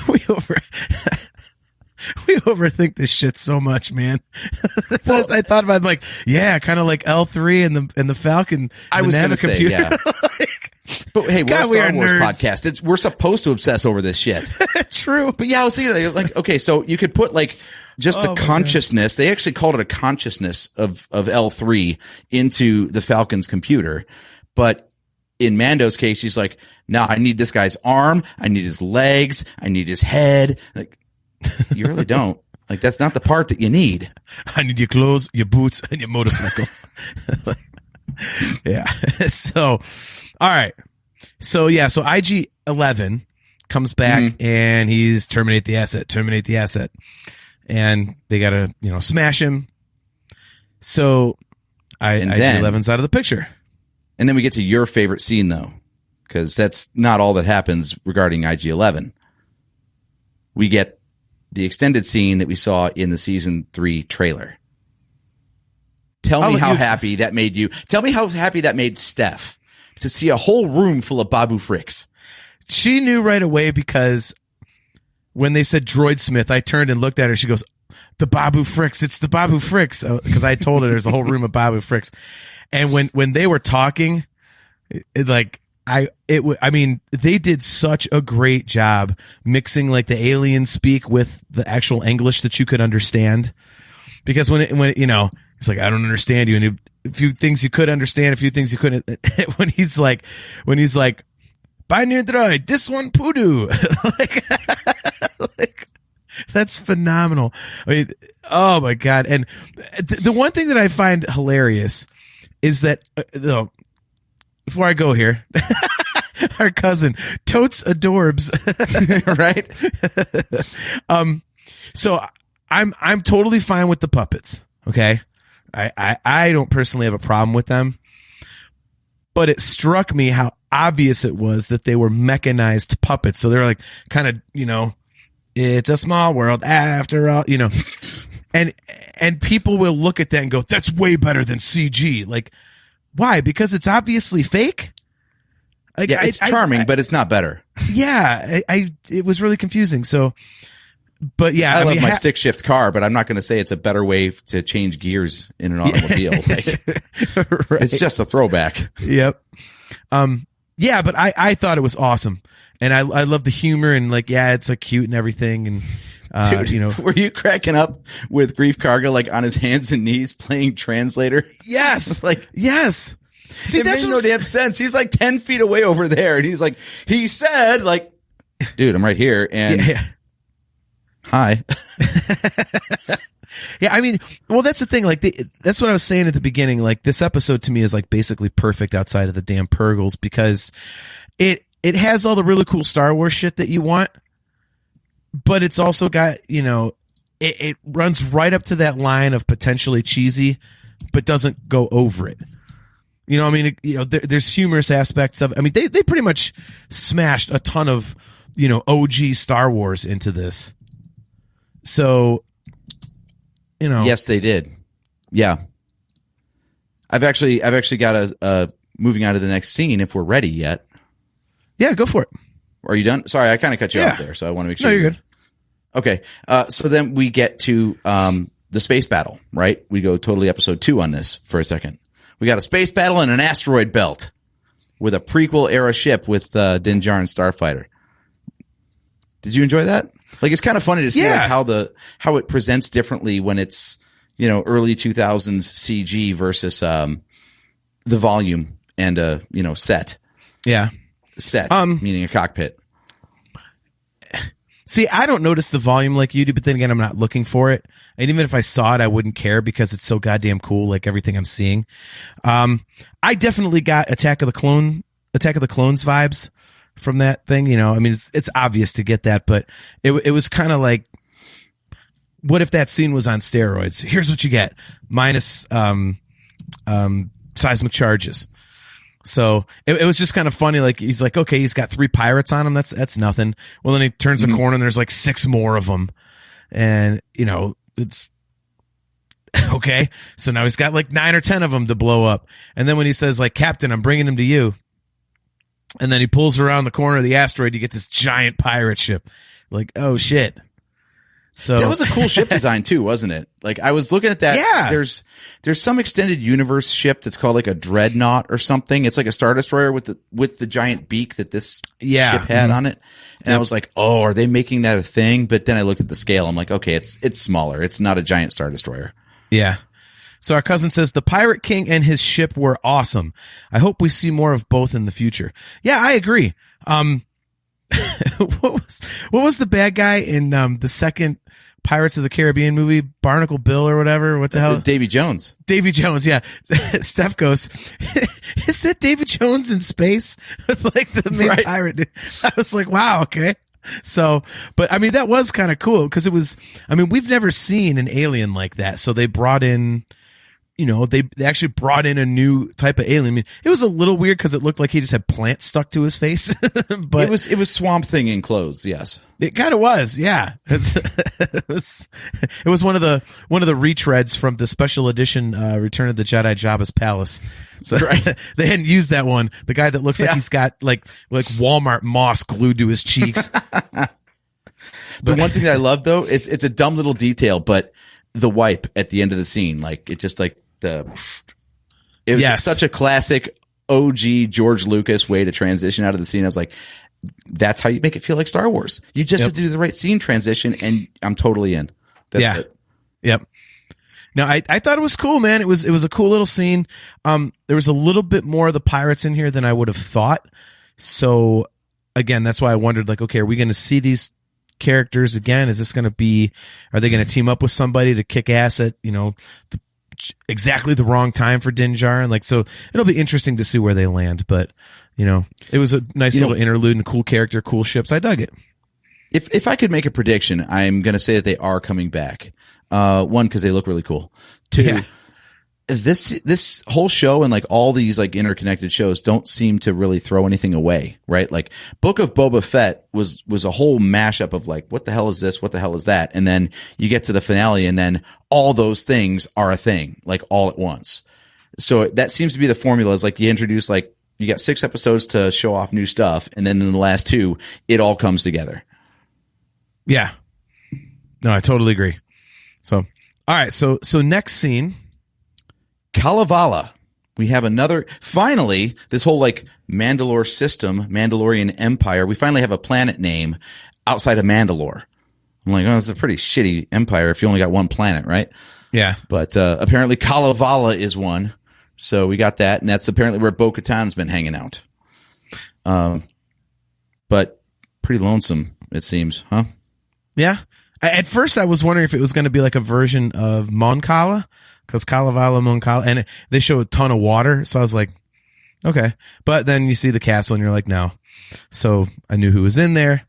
we overthink this shit so much, man. Well, I thought about like, yeah, kind of like L3 and the Falcon. I was going to say, yeah. But hey, we're a Star Wars podcast. We're supposed to obsess over this shit. True. But yeah, I was thinking like, okay, so you could put like just the consciousness. God. They actually called it a consciousness of L3 into the Falcon's computer. But in Mando's case, he's like, no, I need this guy's arm. I need his legs. I need his head. Like, you really don't. Like, that's not the part that you need. I need your clothes, your boots, and your motorcycle. Yeah. So, all right. So, yeah. So IG-11 comes back and he's terminate the asset. And they got to, smash him. So IG-11's out of the picture. And then we get to your favorite scene, though. because that's not all that happens regarding IG-11. We get the extended scene that we saw in the season 3 trailer. Tell me how happy that made you. Tell me how happy that made Steph to see a whole room full of Babu Fricks. She knew right away because when they said Droid Smith, I turned and looked at her. She goes, "The Babu Fricks. It's the Babu Fricks." Because I told her there's a whole room of Babu Fricks. And when they were talking, they did such a great job mixing like the alien speak with the actual English that you could understand. Because when it's like, I don't understand you, and a few things you could understand, a few things you couldn't. when he's like, "Buy new droid, this one poodoo," like that's phenomenal. I mean, oh my God! And the one thing that I find hilarious is that before I go here, our cousin totes adorbs, right? So I'm totally fine with the puppets. Okay. I don't personally have a problem with them, but it struck me how obvious it was that they were mechanized puppets. So they're like kind of, it's a small world after all, and people will look at that and go, "That's way better than CG." Like, why? Because it's obviously fake. Like, yeah, it's charming, but it's not better. Yeah. It was really confusing. So, but yeah, I love my stick shift car, but I'm not going to say it's a better way to change gears in an automobile. Right. It's just a throwback. Yep. Yeah, but I thought it was awesome, and I love the humor, and like, yeah, it's like cute and everything, and Dude, were you cracking up with Grief Karga like on his hands and knees playing translator? Yes, yes. See, it that's made no damn sense. He's like 10 feet away over there, and he's like, he said, like, dude, I'm right here, and. Yeah. Hi. Yeah, I mean, well, that's the thing. Like, that's what I was saying at the beginning. Like, this episode to me is like basically perfect outside of the damn Purgles, because it has all the really cool Star Wars shit that you want, but it's also got, it runs right up to that line of potentially cheesy, but doesn't go over it. I mean, there's humorous aspects of it. I mean, they pretty much smashed a ton of, OG Star Wars into this. So, yes, they did. Yeah, I've actually got a moving on to the next scene if we're ready yet. Yeah, go for it. Are you done? Sorry, I kind of cut you off there, so I want to make sure. No, you're good. Okay, so then we get to the space battle, right? We go totally episode 2 on this for a second. We got a space battle in an asteroid belt with a prequel era ship with Din Djarin Starfighter. Did you enjoy that? Like, it's kind of funny to see like, how it presents differently when it's, early 2000s CG versus the volume and set. Yeah. Set, meaning a cockpit. See, I don't notice the volume like you do, but then again, I'm not looking for it. And even if I saw it, I wouldn't care because it's so goddamn cool, like everything I'm seeing. I definitely got Attack of the Clones vibes from that thing. I mean, it's obvious to get that, but it was kind of like, what if that scene was on steroids? Here's what you get: minus seismic charges. So it was just kind of funny. Like, he's like, okay, he's got 3 pirates on him. That's nothing. Well, then he turns a corner and there's like 6 more of them. And, it's okay. So now he's got like 9 or 10 of them to blow up. And then when he says like, "Captain, I'm bringing him to you." And then he pulls around the corner of the asteroid, you get this giant pirate ship. Like, oh shit. So that was a cool ship design too, wasn't it? Like, I was looking at that. Yeah. There's some extended universe ship that's called like a dreadnought or something. It's like a Star Destroyer with the giant beak that this ship had on it. And I was like, oh, are they making that a thing? But then I looked at the scale. I'm like, okay, it's smaller. It's not a giant Star Destroyer. Yeah. So our cousin says the Pirate King and his ship were awesome. I hope we see more of both in the future. Yeah, I agree. What was the bad guy in the second Pirates of the Caribbean movie, Barnacle Bill or whatever? What the hell? Davy Jones. Davy Jones, yeah. Steph goes, "Is that Davy Jones in space?" With like the main pirate dude. I was like, wow, okay. So, but I mean, that was kind of cool because it was, I mean, we've never seen an alien like that. So they brought in, they actually brought in a new type of alien. I mean, it was a little weird because it looked like he just had plants stuck to his face. But it was Swamp Thing in clothes. Yes, it kind of was. Yeah, it was one of the retreads from the special edition Return of the Jedi Jabba's Palace. So they hadn't used that one. The guy that looks like he's got like Walmart moss glued to his cheeks. The one thing that I love though, it's a dumb little detail, but the wipe at the end of the scene, like it just like it was such a classic OG George Lucas way to transition out of the scene. I was like, that's how you make it feel like Star Wars. You just have to do the right scene transition, and I'm totally in. That's it. Yep. No, I thought it was cool, man. It was a cool little scene. There was a little bit more of the pirates in here than I would have thought. So again, that's why I wondered, like, okay, are we going to see these characters again? Is this going to be, are they going to team up with somebody to kick ass at, exactly the wrong time for Din Djarin? Like, so it'll be interesting to see where they land, but it was a nice little interlude and cool character, cool ships. I dug it. If I could make a prediction, I'm going to say that they are coming back. One, because they look really cool. Two, this whole show and like all these like interconnected shows don't seem to really throw anything away, right? Like Book of Boba Fett was a whole mashup of like, what the hell is this? What the hell is that? And then you get to the finale and then all those things are a thing, like all at once. So that seems to be the formula, is like you introduce, like, you got 6 episodes to show off new stuff, and then in the last 2, it all comes together. Yeah. No, I totally agree. So, all right. So next scene, Kalevala. We have another, finally, this whole like Mandalore system, Mandalorian Empire. We finally have a planet name outside of Mandalore. I'm like, oh, it's a pretty shitty empire if you only got one planet, right? Yeah. But apparently Kalevala is one. So we got that, and that's apparently where Bo-Katan's been hanging out. But pretty lonesome, it seems, huh? Yeah. At first, I was wondering if it was going to be like a version of Mon Cala, because Kalevala, Mon Cala, and they show a ton of water. So I was like, okay. But then you see the castle, and you're like, no. So I knew who was in there.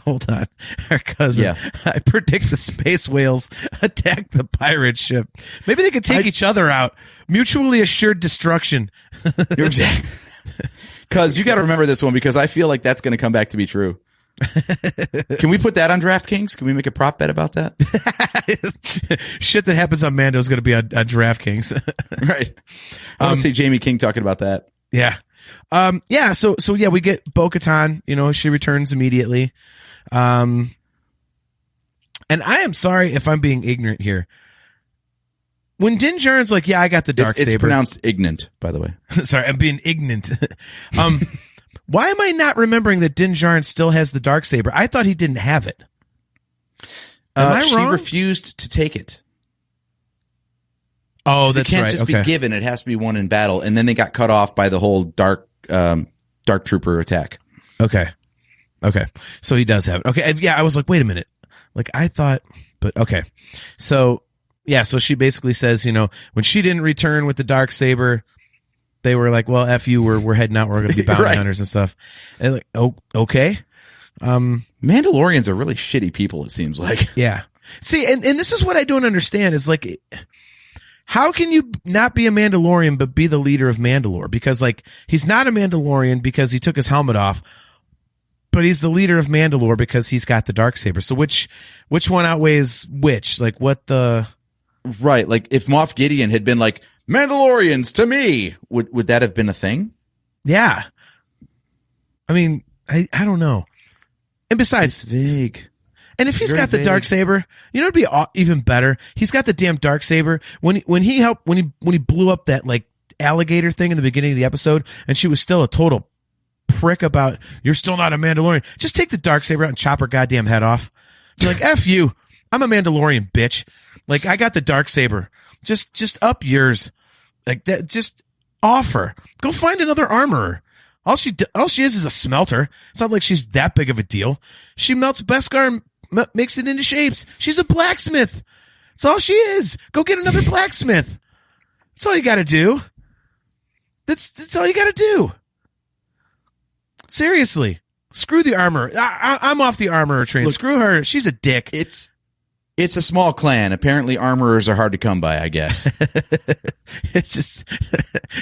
Hold on. Our cousin. Yeah. I predict the space whales attack the pirate ship. Maybe they could take each other out. Mutually assured destruction. You're exactly. Because you got to remember this one, because I feel like that's going to come back to be true. Can we put that on DraftKings? Can we make a prop bet about that? Shit that happens on Mando is going to be on DraftKings. Right. I want to see Jamie King talking about that. Yeah. So yeah, we get Bo-Katan, she returns immediately. And I am sorry if I'm being ignorant here. When Din Djarin's like, yeah, I got the Darksaber. It's pronounced ignorant, by the way. Sorry, I'm being ignorant. Why am I not remembering that Din Djarin still has the Darksaber? I thought he didn't have it. Am I wrong? She refused to take it. Oh, that's right. It can't just be given. It has to be won in battle. And then they got cut off by the whole Dark Trooper attack. Okay. So he does have it. Okay. Yeah, I was like, wait a minute. Like, I thought, but okay. So, yeah, so she basically says, when she didn't return with the Darksaber, they were like, well, F you, we're heading out. We're going to be bounty hunters and stuff. And like, oh, okay. Mandalorians are really shitty people, it seems like. Yeah. See, and this is what I don't understand is like, how can you not be a Mandalorian but be the leader of Mandalore? Because like, he's not a Mandalorian because he took his helmet off, but he's the leader of Mandalore because he's got the Darksaber. So which one outweighs which? Like what the... Right. Like if Moff Gideon had been like, Mandalorians to me, would that have been a thing? Yeah. I mean, I don't know. And besides, it's vague. And if he's got the Darksaber, it'd be even better. He's got the damn Darksaber. When he blew up that like alligator thing in the beginning of the episode, and she was still a total prick about, you're still not a Mandalorian. Just take the Darksaber out and chop her goddamn head off. Be like, F you. I'm a Mandalorian, bitch. Like, I got the Darksaber. Just up yours. Like that, just offer. Go find another armorer. All she is a smelter. It's not like she's that big of a deal. She melts Beskar and makes it into shapes. She's a blacksmith. That's all she is. Go get another blacksmith. That's all you got to do. That's all you got to do. Seriously. Screw the armorer. I'm off the armorer train. Look, screw her. She's a dick. It's a small clan. Apparently, armorers are hard to come by, I guess. It's just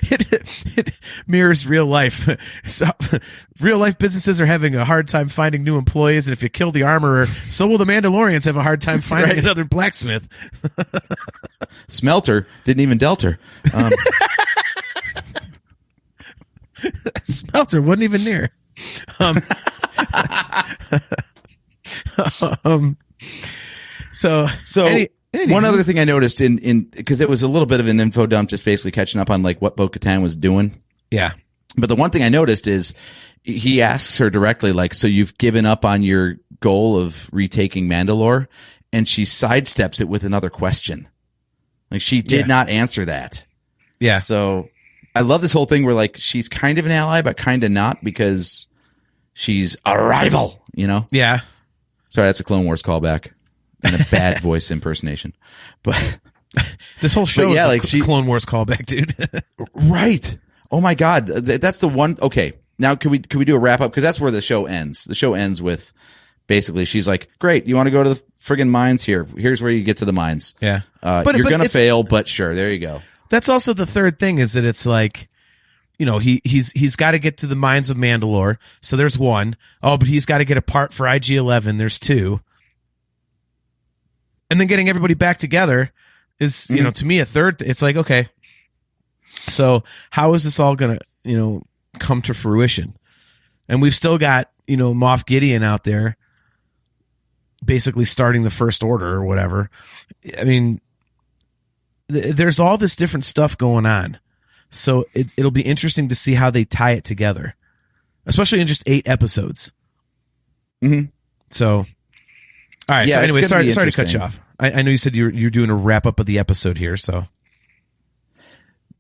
it mirrors real life. So, real life businesses are having a hard time finding new employees, and if you kill the armorer, so will the Mandalorians have a hard time finding another blacksmith. Smelter didn't even delter. Smelter wasn't even near. So one other thing I noticed in because it was a little bit of an info dump, just basically catching up on like what Bo-Katan was doing. Yeah. But the one thing I noticed is he asks her directly, like, so you've given up on your goal of retaking Mandalore? And she sidesteps it with another question. Like, she did not answer that. Yeah. So I love this whole thing where, like, she's kind of an ally, but kind of not, because she's a rival, you know? Yeah. Sorry, that's a Clone Wars callback and a bad voice impersonation. But this whole show is like Clone Wars callback, dude. Right. Oh my God. That's the one. Okay. Now can we do a wrap up? Cause that's where the show ends. The show ends with basically she's like, great. You want to go to the friggin' mines here? Here's where you get to the mines. Yeah. But you're going to fail, but sure. There you go. That's also the third thing, is that it's like, you know, he's got to get to the mines of Mandalore. So there's one. Oh, but he's got to get a part for IG-11. There's two. And then getting everybody back together is, you know, to me, a third. It's like, okay, so how is this all going to, you know, come to fruition? And we've still got, you know, Moff Gideon out there basically starting the First Order or whatever. I mean, there's all this different stuff going on. So it'll be interesting to see how they tie it together, especially in just 8 episodes. Mm-hmm. So, all right. Yeah, so anyway, sorry to cut interesting. you off. I know you said you're doing a wrap up of the episode here. So,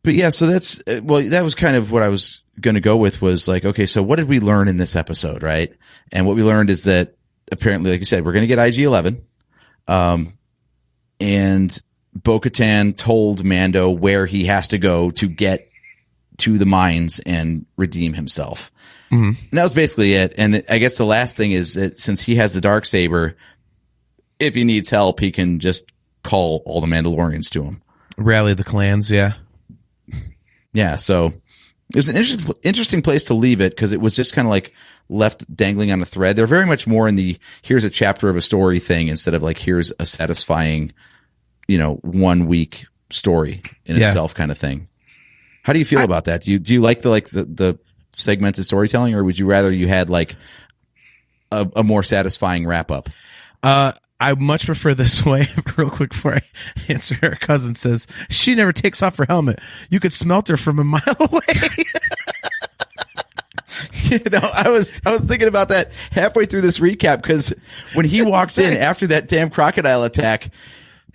but yeah, so that's, well, that was kind of what I was going to go with, was like, okay, so what did we learn in this episode? Right. And what we learned is that apparently, like you said, we're going to get IG-11. And Bo-Katan told Mando where he has to go to get to the mines and redeem himself. Mm-hmm. And that was basically it. And I guess the last thing is that since he has the Darksaber, if he needs help, he can just call all the Mandalorians to him. Rally the clans, yeah. Yeah, so it was an interesting place to leave it, because it was just kind of like left dangling on a thread. They're very much more in the here's a chapter of a story thing, instead of like here's a satisfying, you know, 1 week story in itself kind of thing. How do you feel about that? Do you like the segmented storytelling, or would you rather you had like a more satisfying wrap up? I much prefer this way. Real quick before I answer, her cousin says she never takes off her helmet. You could smelt her from a mile away. You know, I was thinking about that halfway through this recap, because when he walks in after that damn crocodile attack,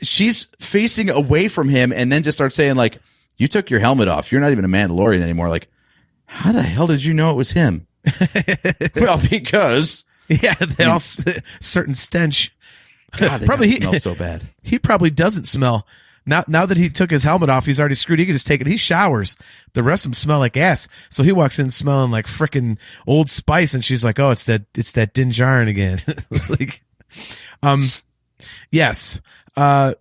she's facing away from him and then just starts saying like, "You took your helmet off. You're not even a Mandalorian anymore." Like, how the hell did you know it was him? Well, because they all certain stench. God, they probably smell so bad. He probably doesn't smell. Now that he took his helmet off, he's already screwed. He can just take it. He showers. The rest of them smell like ass. So he walks in smelling like frickin' Old Spice, and she's like, "Oh, it's that Din Djarin again." Like, yes. I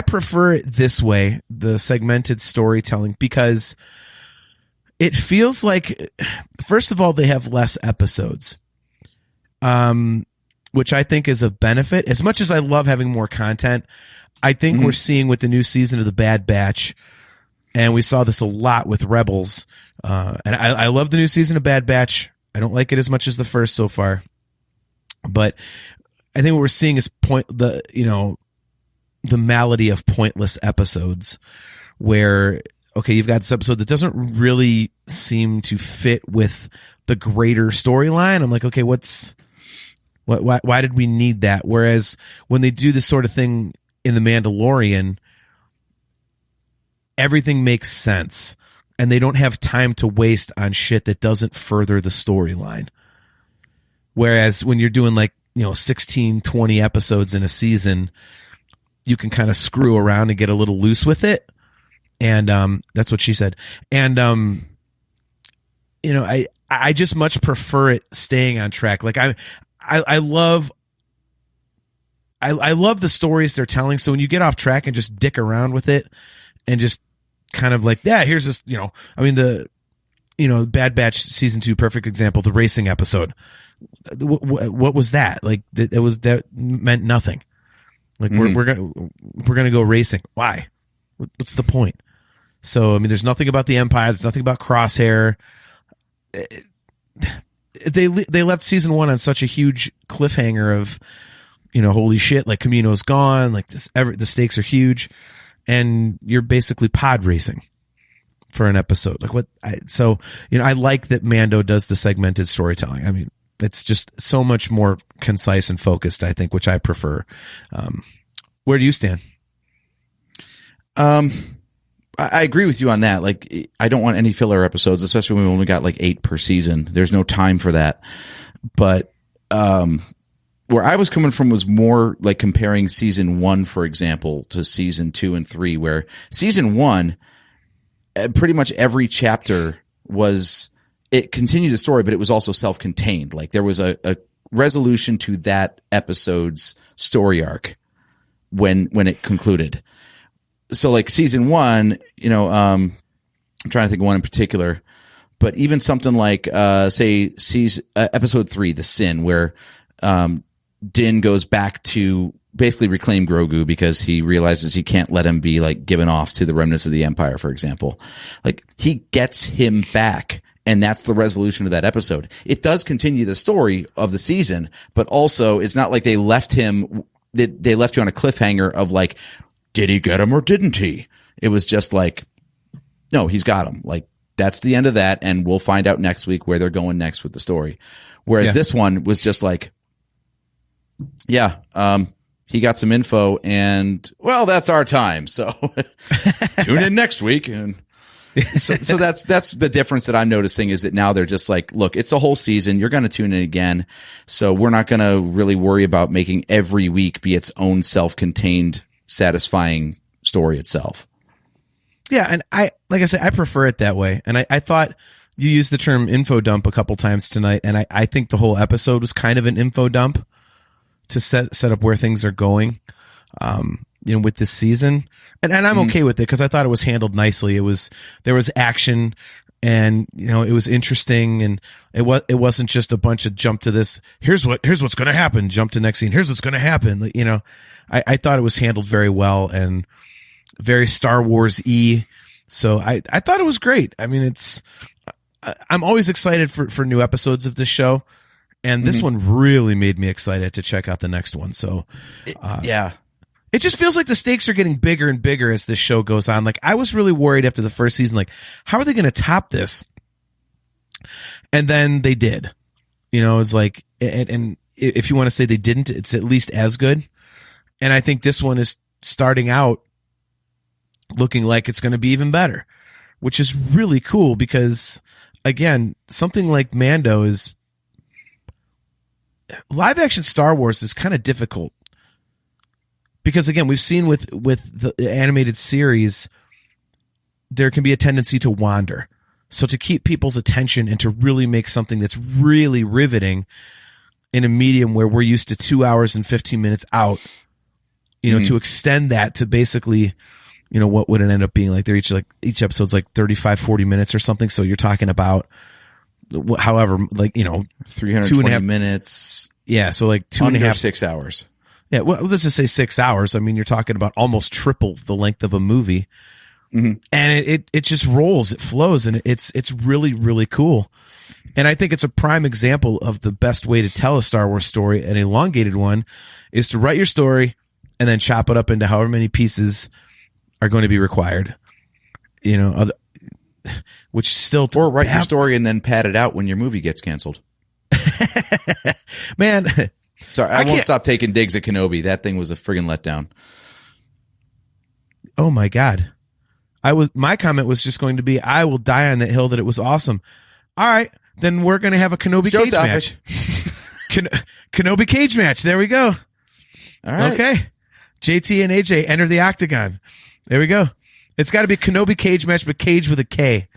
prefer it this way, the segmented storytelling, because it feels like, first of all, they have less episodes. Which I think is a benefit. As much as I love having more content, I think we're seeing with the new season of The Bad Batch, and we saw this a lot with Rebels, and I love the new season of Bad Batch. I don't like it as much as the first so far, but I think what we're seeing is the malady of pointless episodes, where, okay, you've got this episode that doesn't really seem to fit with the greater storyline. I'm like, okay, why did we need that? Whereas when they do this sort of thing in The Mandalorian, everything makes sense, and they don't have time to waste on shit that doesn't further the storyline. Whereas when you're doing 16, 20 episodes in a season, you can kind of screw around and get a little loose with it. And that's what she said. And I just much prefer it staying on track. Like I love I love the stories they're telling. So when you get off track and just dick around with it and just kind of like, yeah, here's this, Bad Batch season 2, perfect example, the racing episode. What was that? Like, that meant nothing. Like, we're gonna go racing. Why? What's the point? So, I mean, there's nothing about the Empire. There's nothing about Crosshair. They left season 1 on such a huge cliffhanger of, holy shit, like Kamino's gone, like the stakes are huge, and you're basically pod racing for an episode. Like I like that Mando does the segmented storytelling. I mean, it's just so much more concise and focused, I think, which I prefer. Where do you stand? I agree with you on that. Like, I don't want any filler episodes, especially when we only got like 8 per season. There's no time for that. But where I was coming from was more like comparing season 1, for example, to season 2 and 3, where season 1, pretty much every chapter it continued the story, but it was also self-contained. Like, there was a resolution to that episode's story arc when it concluded. So like season 1, I'm trying to think of one in particular, but even something like, say, episode 3, The Sin, where Din goes back to basically reclaim Grogu because he realizes he can't let him be like given off to the remnants of the Empire, for example. Like, he gets him back, and that's the resolution of that episode. It does continue the story of the season, but also it's not like they left him, they left you on a cliffhanger of like, did he get him or didn't he? It was just like, no, he's got him. Like, that's the end of that, and we'll find out next week where they're going next with the story. Whereas this one was just like, he got some info, and well, that's our time. So tune in next week. And so that's the difference that I'm noticing, is that now they're just like, look, it's a whole season. You're going to tune in again. So we're not going to really worry about making every week be its own self-contained, satisfying story itself. Yeah. And like I said, I prefer it that way. And I thought you used the term info dump a couple times tonight. And I think the whole episode was kind of an info dump to set up where things are going, with this season. And I'm okay with it, because I thought it was handled nicely. There was action, and it was interesting, and it wasn't just a bunch of jump to this. Here's what's going to happen. Jump to next scene. Here's what's going to happen. I thought it was handled very well and very Star Wars-y. So I thought it was great. I mean, I'm always excited for new episodes of this show. And this one really made me excited to check out the next one. So, it just feels like the stakes are getting bigger and bigger as this show goes on. Like, I was really worried after the first season, like, how are they going to top this? And then they did. It's like, and if you want to say they didn't, it's at least as good. And I think this one is starting out looking like it's going to be even better, which is really cool, because, again, something like Mando is, live action Star Wars is kind of difficult, because, again, we've seen with the animated series, there can be a tendency to wander. So to keep people's attention and to really make something that's really riveting in a medium where we're used to 2 hours and 15 minutes out, to extend that to basically, what would it end up being? Like, they're each episode's like 35, 40 minutes or something. So you're talking about, however, like, 320 minutes. Yeah. So like 2.5, 6 hours. Yeah. Well, let's just say 6 hours. I mean, you're talking about almost triple the length of a movie, and it just rolls, it flows, and it's really, really cool. And I think it's a prime example of the best way to tell a Star Wars story, an elongated one, is to write your story and then chop it up into however many pieces are going to be required. Which still, or write your story and then pad it out when your movie gets canceled. Man, sorry, I won't stop taking digs at Kenobi. That thing was a friggin' letdown. Oh my God. My comment was just going to be, I will die on that hill that it was awesome. All right, then we're going to have a Kenobi cage match. Kenobi cage match. There we go. All right. Okay. JT and AJ enter the octagon. There we go. It's got to be Kenobi cage match, but cage with a K.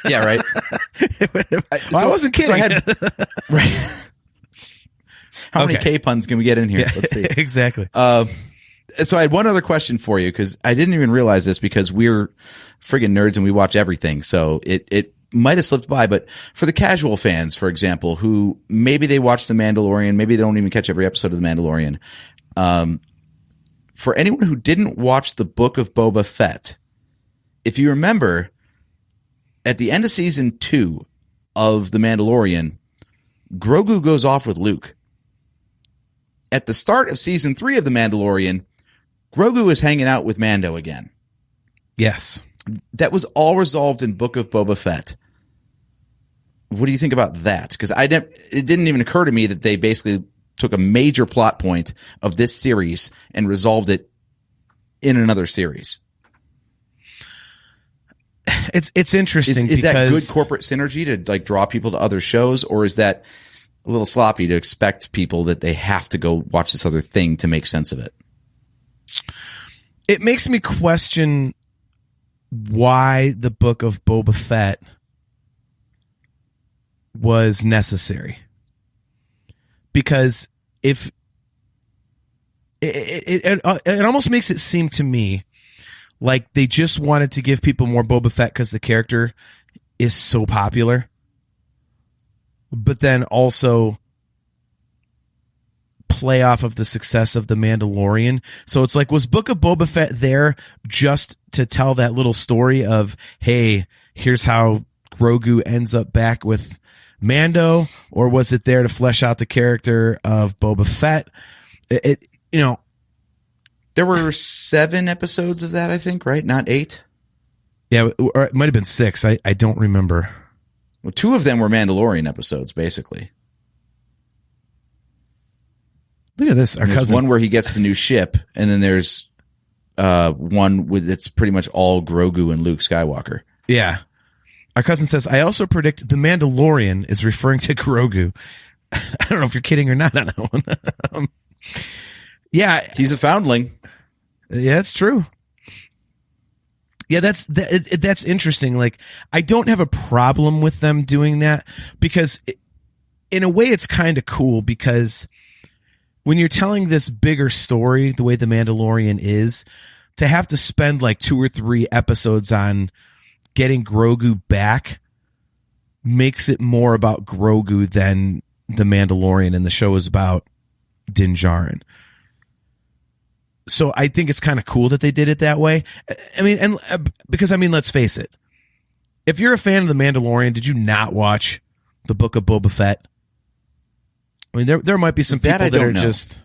Yeah, right. I wasn't kidding. So right. How many K puns can we get in here? Yeah, Let's see. exactly. So I had one other question for you, because I didn't even realize this, because we're friggin' nerds and we watch everything. So it might have slipped by, but for the casual fans, for example, who maybe they watch The Mandalorian, maybe they don't even catch every episode of The Mandalorian. For anyone who didn't watch the Book of Boba Fett, if you remember, at the end of season 2 of The Mandalorian, Grogu goes off with Luke. At the start of season 3 of The Mandalorian, Grogu is hanging out with Mando again. Yes. That was all resolved in Book of Boba Fett. What do you think about that? Because it didn't even occur to me that they basically took a major plot point of this series and resolved it in another series. It's interesting. Is that good corporate synergy to like draw people to other shows, or is that a little sloppy to expect people that they have to go watch this other thing to make sense of it? It makes me question why the Book of Boba Fett was necessary. Because if it almost makes it seem to me like they just wanted to give people more Boba Fett because the character is so popular, but then also play off of the success of The Mandalorian. So it's like, was Book of Boba Fett there just to tell that little story of, hey, here's how Grogu ends up back with Mando, or was it there to flesh out the character of Boba Fett? There were 7 episodes of that, I think, right? Not 8? Yeah, or it might have been 6. I don't remember. Well, 2 of them were Mandalorian episodes, basically. Look at this. There's one where he gets the new ship, and then there's one with it's pretty much all Grogu and Luke Skywalker. Yeah. Our cousin says, I also predict The Mandalorian is referring to Grogu. I don't know if you're kidding or not on that one. Yeah. He's a foundling. Yeah, that's true. Yeah, that's interesting. Like, I don't have a problem with them doing that, because in a way it's kind of cool, because when you're telling this bigger story, the way The Mandalorian is, to have to spend like 2 or 3 episodes on getting Grogu back makes it more about Grogu than The Mandalorian, and the show is about Din Djarin. So I think it's kind of cool that they did it that way. I mean, and because, I mean, let's face it. If you're a fan of The Mandalorian, did you not watch the Book of Boba Fett? I mean, there might be some people that are just...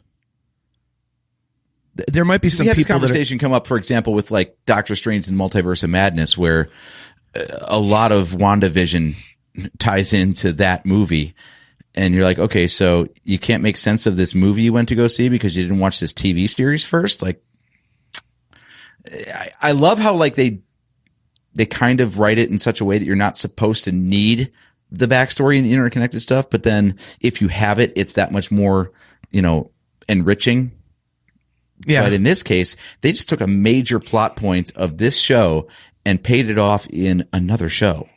There might be some people that... We had this conversation come up, for example, with like Doctor Strange and Multiverse of Madness, where a lot of WandaVision ties into that movie. And you're like, okay, so you can't make sense of this movie you went to go see because you didn't watch this TV series first? Like, I love how like they kind of write it in such a way that you're not supposed to need the backstory and the interconnected stuff, but then if you have it, it's that much more, enriching. Yeah. But in this case, they just took a major plot point of this show and paid it off in another show.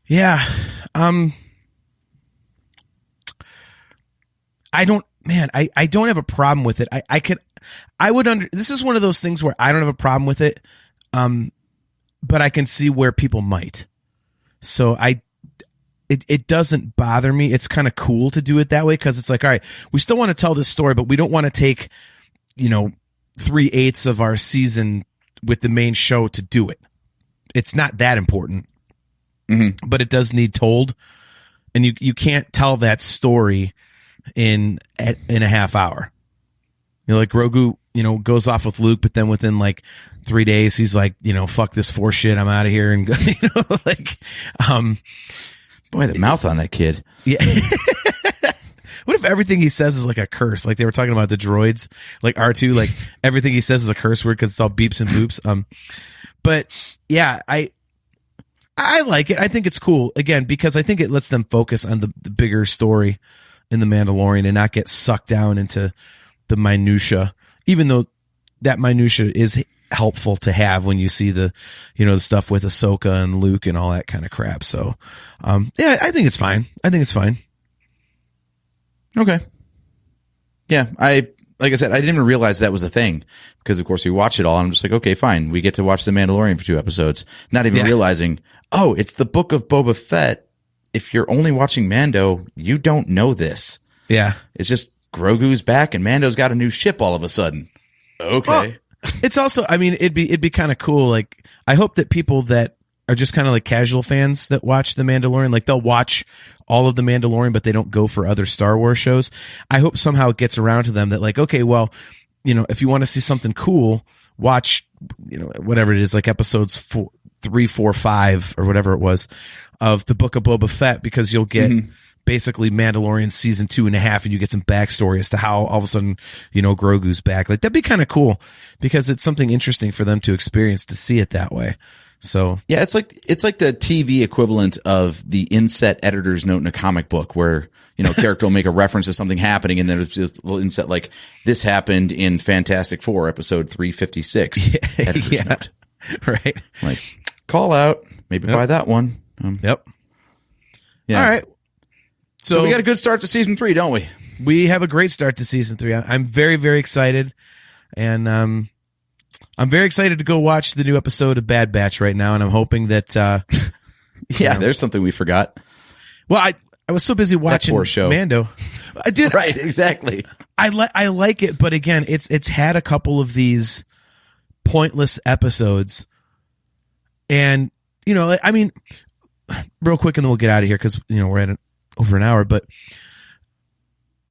Yeah. I don't have a problem with it. This is one of those things where I don't have a problem with it. But I can see where people might. So it doesn't bother me. It's kind of cool to do it that way, because it's like, all right, we still want to tell this story, but we don't want to take, 3/8 of our season with the main show to do it. It's not that important, but it does need told. And you can't tell that story in a half hour. Like Grogu, goes off with Luke, but then within like 3 days, he's like, fuck this Force shit, I'm out of here. And boy, the mouth on that kid. Yeah. What if everything he says is like a curse? Like they were talking about the droids, like R2, like everything he says is a curse word because it's all beeps and boops. But yeah, I like it. I think it's cool, again, because I think it lets them focus on the bigger story in The Mandalorian and not get sucked down into the minutia, even though that minutia is helpful to have when you see the, the stuff with Ahsoka and Luke and all that kind of crap. So, yeah, I think it's fine. Okay. Yeah, like I said, I didn't even realize that was a thing because, of course, we watch it all. And I'm just like, okay, fine. We get to watch The Mandalorian for 2 episodes, not even realizing, oh, it's the Book of Boba Fett. If you're only watching Mando, you don't know this. Yeah. It's just Grogu's back and Mando's got a new ship all of a sudden. Okay. Well, it's also, I mean, it'd be kind of cool. Like, I hope that people that are just kind of like casual fans that watch The Mandalorian, like they'll watch all of The Mandalorian, but they don't go for other Star Wars shows. I hope somehow it gets around to them that like, okay, well, if you want to see something cool, watch, whatever it is, like episodes 3, 4, 5 or whatever it was of the Book of Boba Fett, because you'll get basically Mandalorian season 2.5 and you get some backstory as to how all of a sudden, Grogu's back. Like that'd be kind of cool because it's something interesting for them to experience, to see it that way. So yeah, it's like the TV equivalent of the inset editor's note in a comic book where, a character will make a reference to something happening and then it's just a little inset like this happened in Fantastic Four episode 356. Yeah. Note. Right. Like call out, maybe buy that one. Yep. Yeah. All right. So we got a good start to season 3, don't we? We have a great start to season 3. I'm very, very excited. And, I'm very excited to go watch the new episode of Bad Batch right now, and I'm hoping that there's something we forgot. Well, I was so busy watching poor show. Mando. I did right, exactly. I like it, but again, it's had a couple of these pointless episodes, and I mean, real quick, and then we'll get out of here because we're at over an hour. But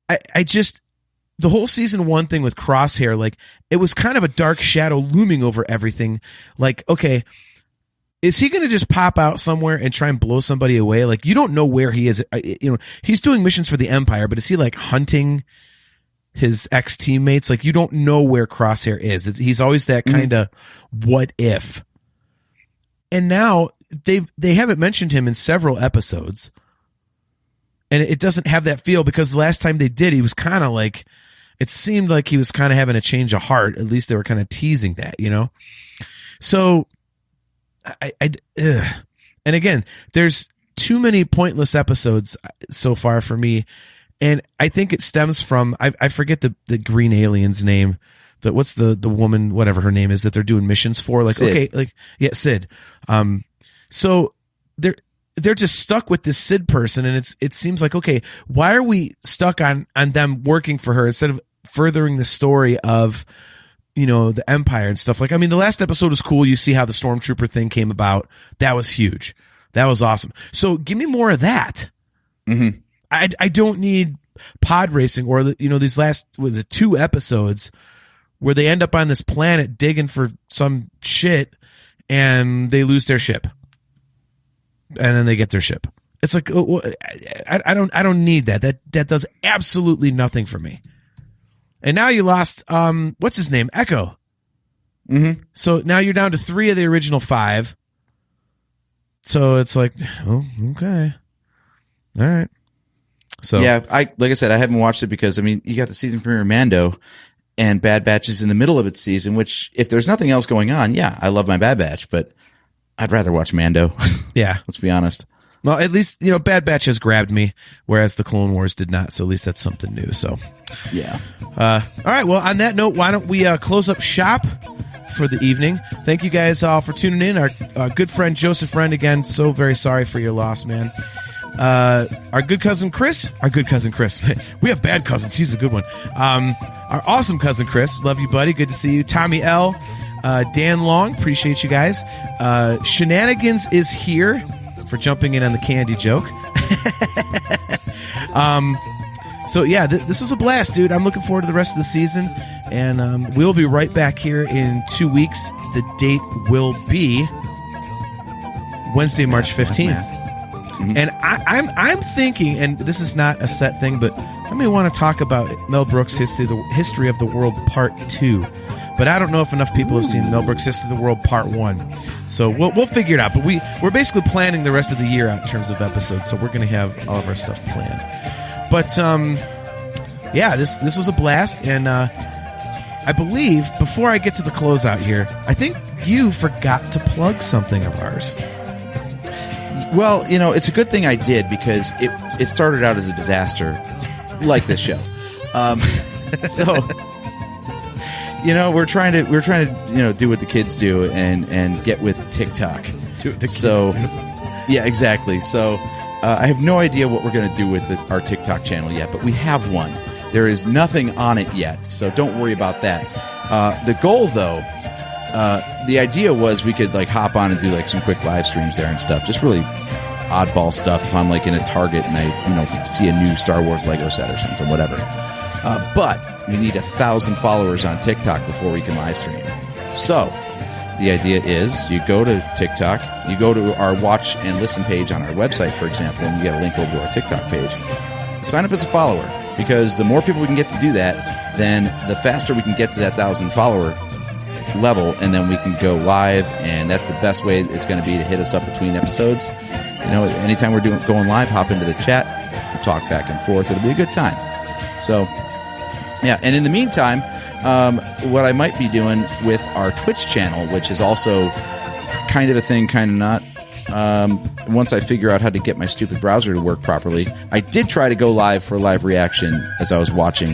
I just. The whole season 1 thing with Crosshair, like it was kind of a dark shadow looming over everything. Like, okay, is he going to just pop out somewhere and try and blow somebody away? Like, you don't know where he is. He's doing missions for the Empire, but is he like hunting his ex-teammates? Like, you don't know where Crosshair is. He's always that kind of what if. And now they haven't mentioned him in several episodes. And it doesn't have that feel because the last time they did, he was kind of like, it seemed like he was kind of having a change of heart. At least they were kind of teasing that, So, and again, there's too many pointless episodes so far for me. And I think it stems from, I forget the green alien's name. What's the woman, whatever her name is, that they're doing missions for? Like, Sid. okay, like, yeah, Sid. So they're just stuck with this Sid person, and it seems like, okay, why are we stuck on them working for her instead of furthering the story of the Empire and stuff? Like, I mean, the last episode was cool. You see how the Stormtrooper thing came about. That was huge. That was awesome. So give me more of that. Mm-hmm. I don't need pod racing or these last 2 episodes where they end up on this planet digging for some shit and they lose their ship. And then they get their ship. It's like, I don't need that. That does absolutely nothing for me. And now you lost, what's his name? Echo. Mm-hmm. So now you're down to 3 of the original 5. So it's like, oh, okay. All right. So yeah, like I said, I haven't watched it because, I mean, you got the season premiere of Mando and Bad Batch is in the middle of its season, which if there's nothing else going on, yeah, I love my Bad Batch, but I'd rather watch Mando. Yeah. Let's be honest. Well, at least, Bad Batch has grabbed me, whereas the Clone Wars did not. So at least that's something new. So, yeah. All right. Well, on that note, why don't we close up shop for the evening? Thank you guys all for tuning in. Our good friend Joseph Friend, again, so very sorry for your loss, man. Our good cousin Chris. We have bad cousins. He's a good one. Our awesome cousin Chris. Love you, buddy. Good to see you. Tommy L. Dan Long. Appreciate you guys. Shenanigans is here for jumping in on the candy joke. So yeah, this was a blast, dude. I'm looking forward to the rest of the season, and we'll be right back here in 2 weeks. The date will be Wednesday, March 15th. Mm-hmm. And I'm thinking, and this is not a set thing, but I may want to talk about Mel Brooks' History of the World Part 2. But I don't know if enough people have seen Mel Brooks' History of the World Part 1. So we'll figure it out. But we're basically planning the rest of the year out in terms of episodes. So we're going to have all of our stuff planned. But yeah, this was a blast. And I believe, before I get to the closeout here, I think you forgot to plug something of ours. Well, it's a good thing I did because it started out as a disaster. like this show. So, we're trying to do what the kids do and get with TikTok. Do what the kids do. Yeah, exactly. So I have no idea what we're going to do with our TikTok channel yet, but we have one. There is nothing on it yet, so don't worry about that. The goal, though, the idea was we could hop on and do some quick live streams there and stuff. Just really oddball stuff. If I'm in a Target and I see a new Star Wars Lego set or something, whatever. But we need 1,000 followers on TikTok before we can live stream. So the idea is you go to TikTok, you go to our watch and listen page on our website, for example, and you get a link over to our TikTok page. Sign up as a follower, because the more people we can get to do that, then the faster we can get to that 1,000 follower level, and then we can go live, and that's the best way it's going to be to hit us up between episodes. Anytime we're going live, hop into the chat, we'll talk back and forth. It'll be a good time. So, yeah, and in the meantime, what I might be doing with our Twitch channel, which is also kind of a thing, kind of not. Once I figure out how to get my stupid browser to work properly, I did try to go live for a live reaction as I was watching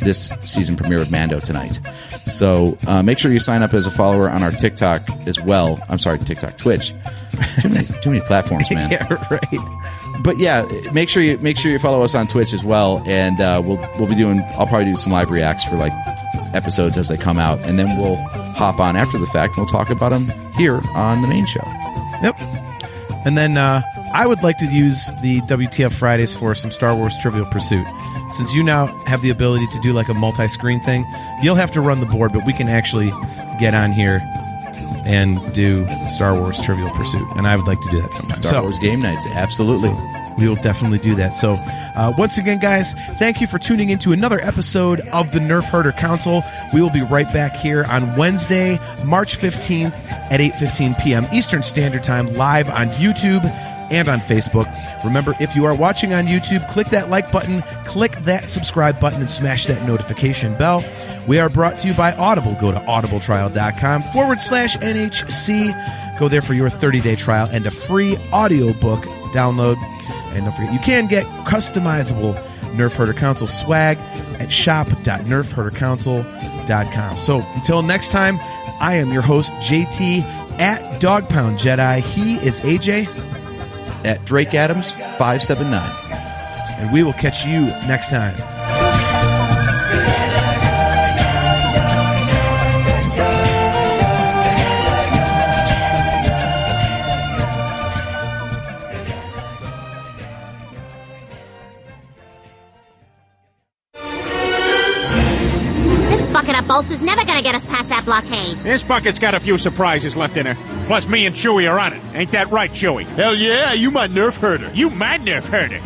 this season premiere of Mando tonight. So make sure you sign up as a follower on our TikTok as well. I'm sorry, TikTok, Twitch. Too many platforms, man. Yeah, right. But yeah, make sure you follow us on Twitch as well, and we'll be doing. I'll probably do some live reacts for episodes as they come out, and then we'll hop on after the fact and we'll talk about them here on the main show. Yep. And then I would like to use the WTF Fridays for some Star Wars Trivial Pursuit. Since you now have the ability to do a multi-screen thing, you'll have to run the board, but we can actually get on here and do Star Wars Trivial Pursuit. And I would like to do that sometime. Star Wars game nights, absolutely. We will definitely do that. So once again, guys, thank you for tuning into another episode of the Nerf Herder Council. We will be right back here on Wednesday, March 15th at 8:15 p.m. Eastern Standard Time, live on YouTube and on Facebook. Remember, if you are watching on YouTube, click that like button, click that subscribe button, and smash that notification bell. We are brought to you by Audible. Go to audibletrial.com/NHC. Go there for your 30-day trial and a free audiobook download. And don't forget, you can get customizable Nerf Herder Council swag at shop.nerfherdercouncil.com. So until next time, I am your host, JT, at Dog Pound Jedi. He is AJ. At Drake Adams 579. And we will catch you next time. This bucket of bolts is never gonna get us past that blockade. This bucket's got a few surprises left in her. Plus, me and Chewie are on it. Ain't that right, Chewie? Hell yeah, you my Nerf herder. You my Nerf herder.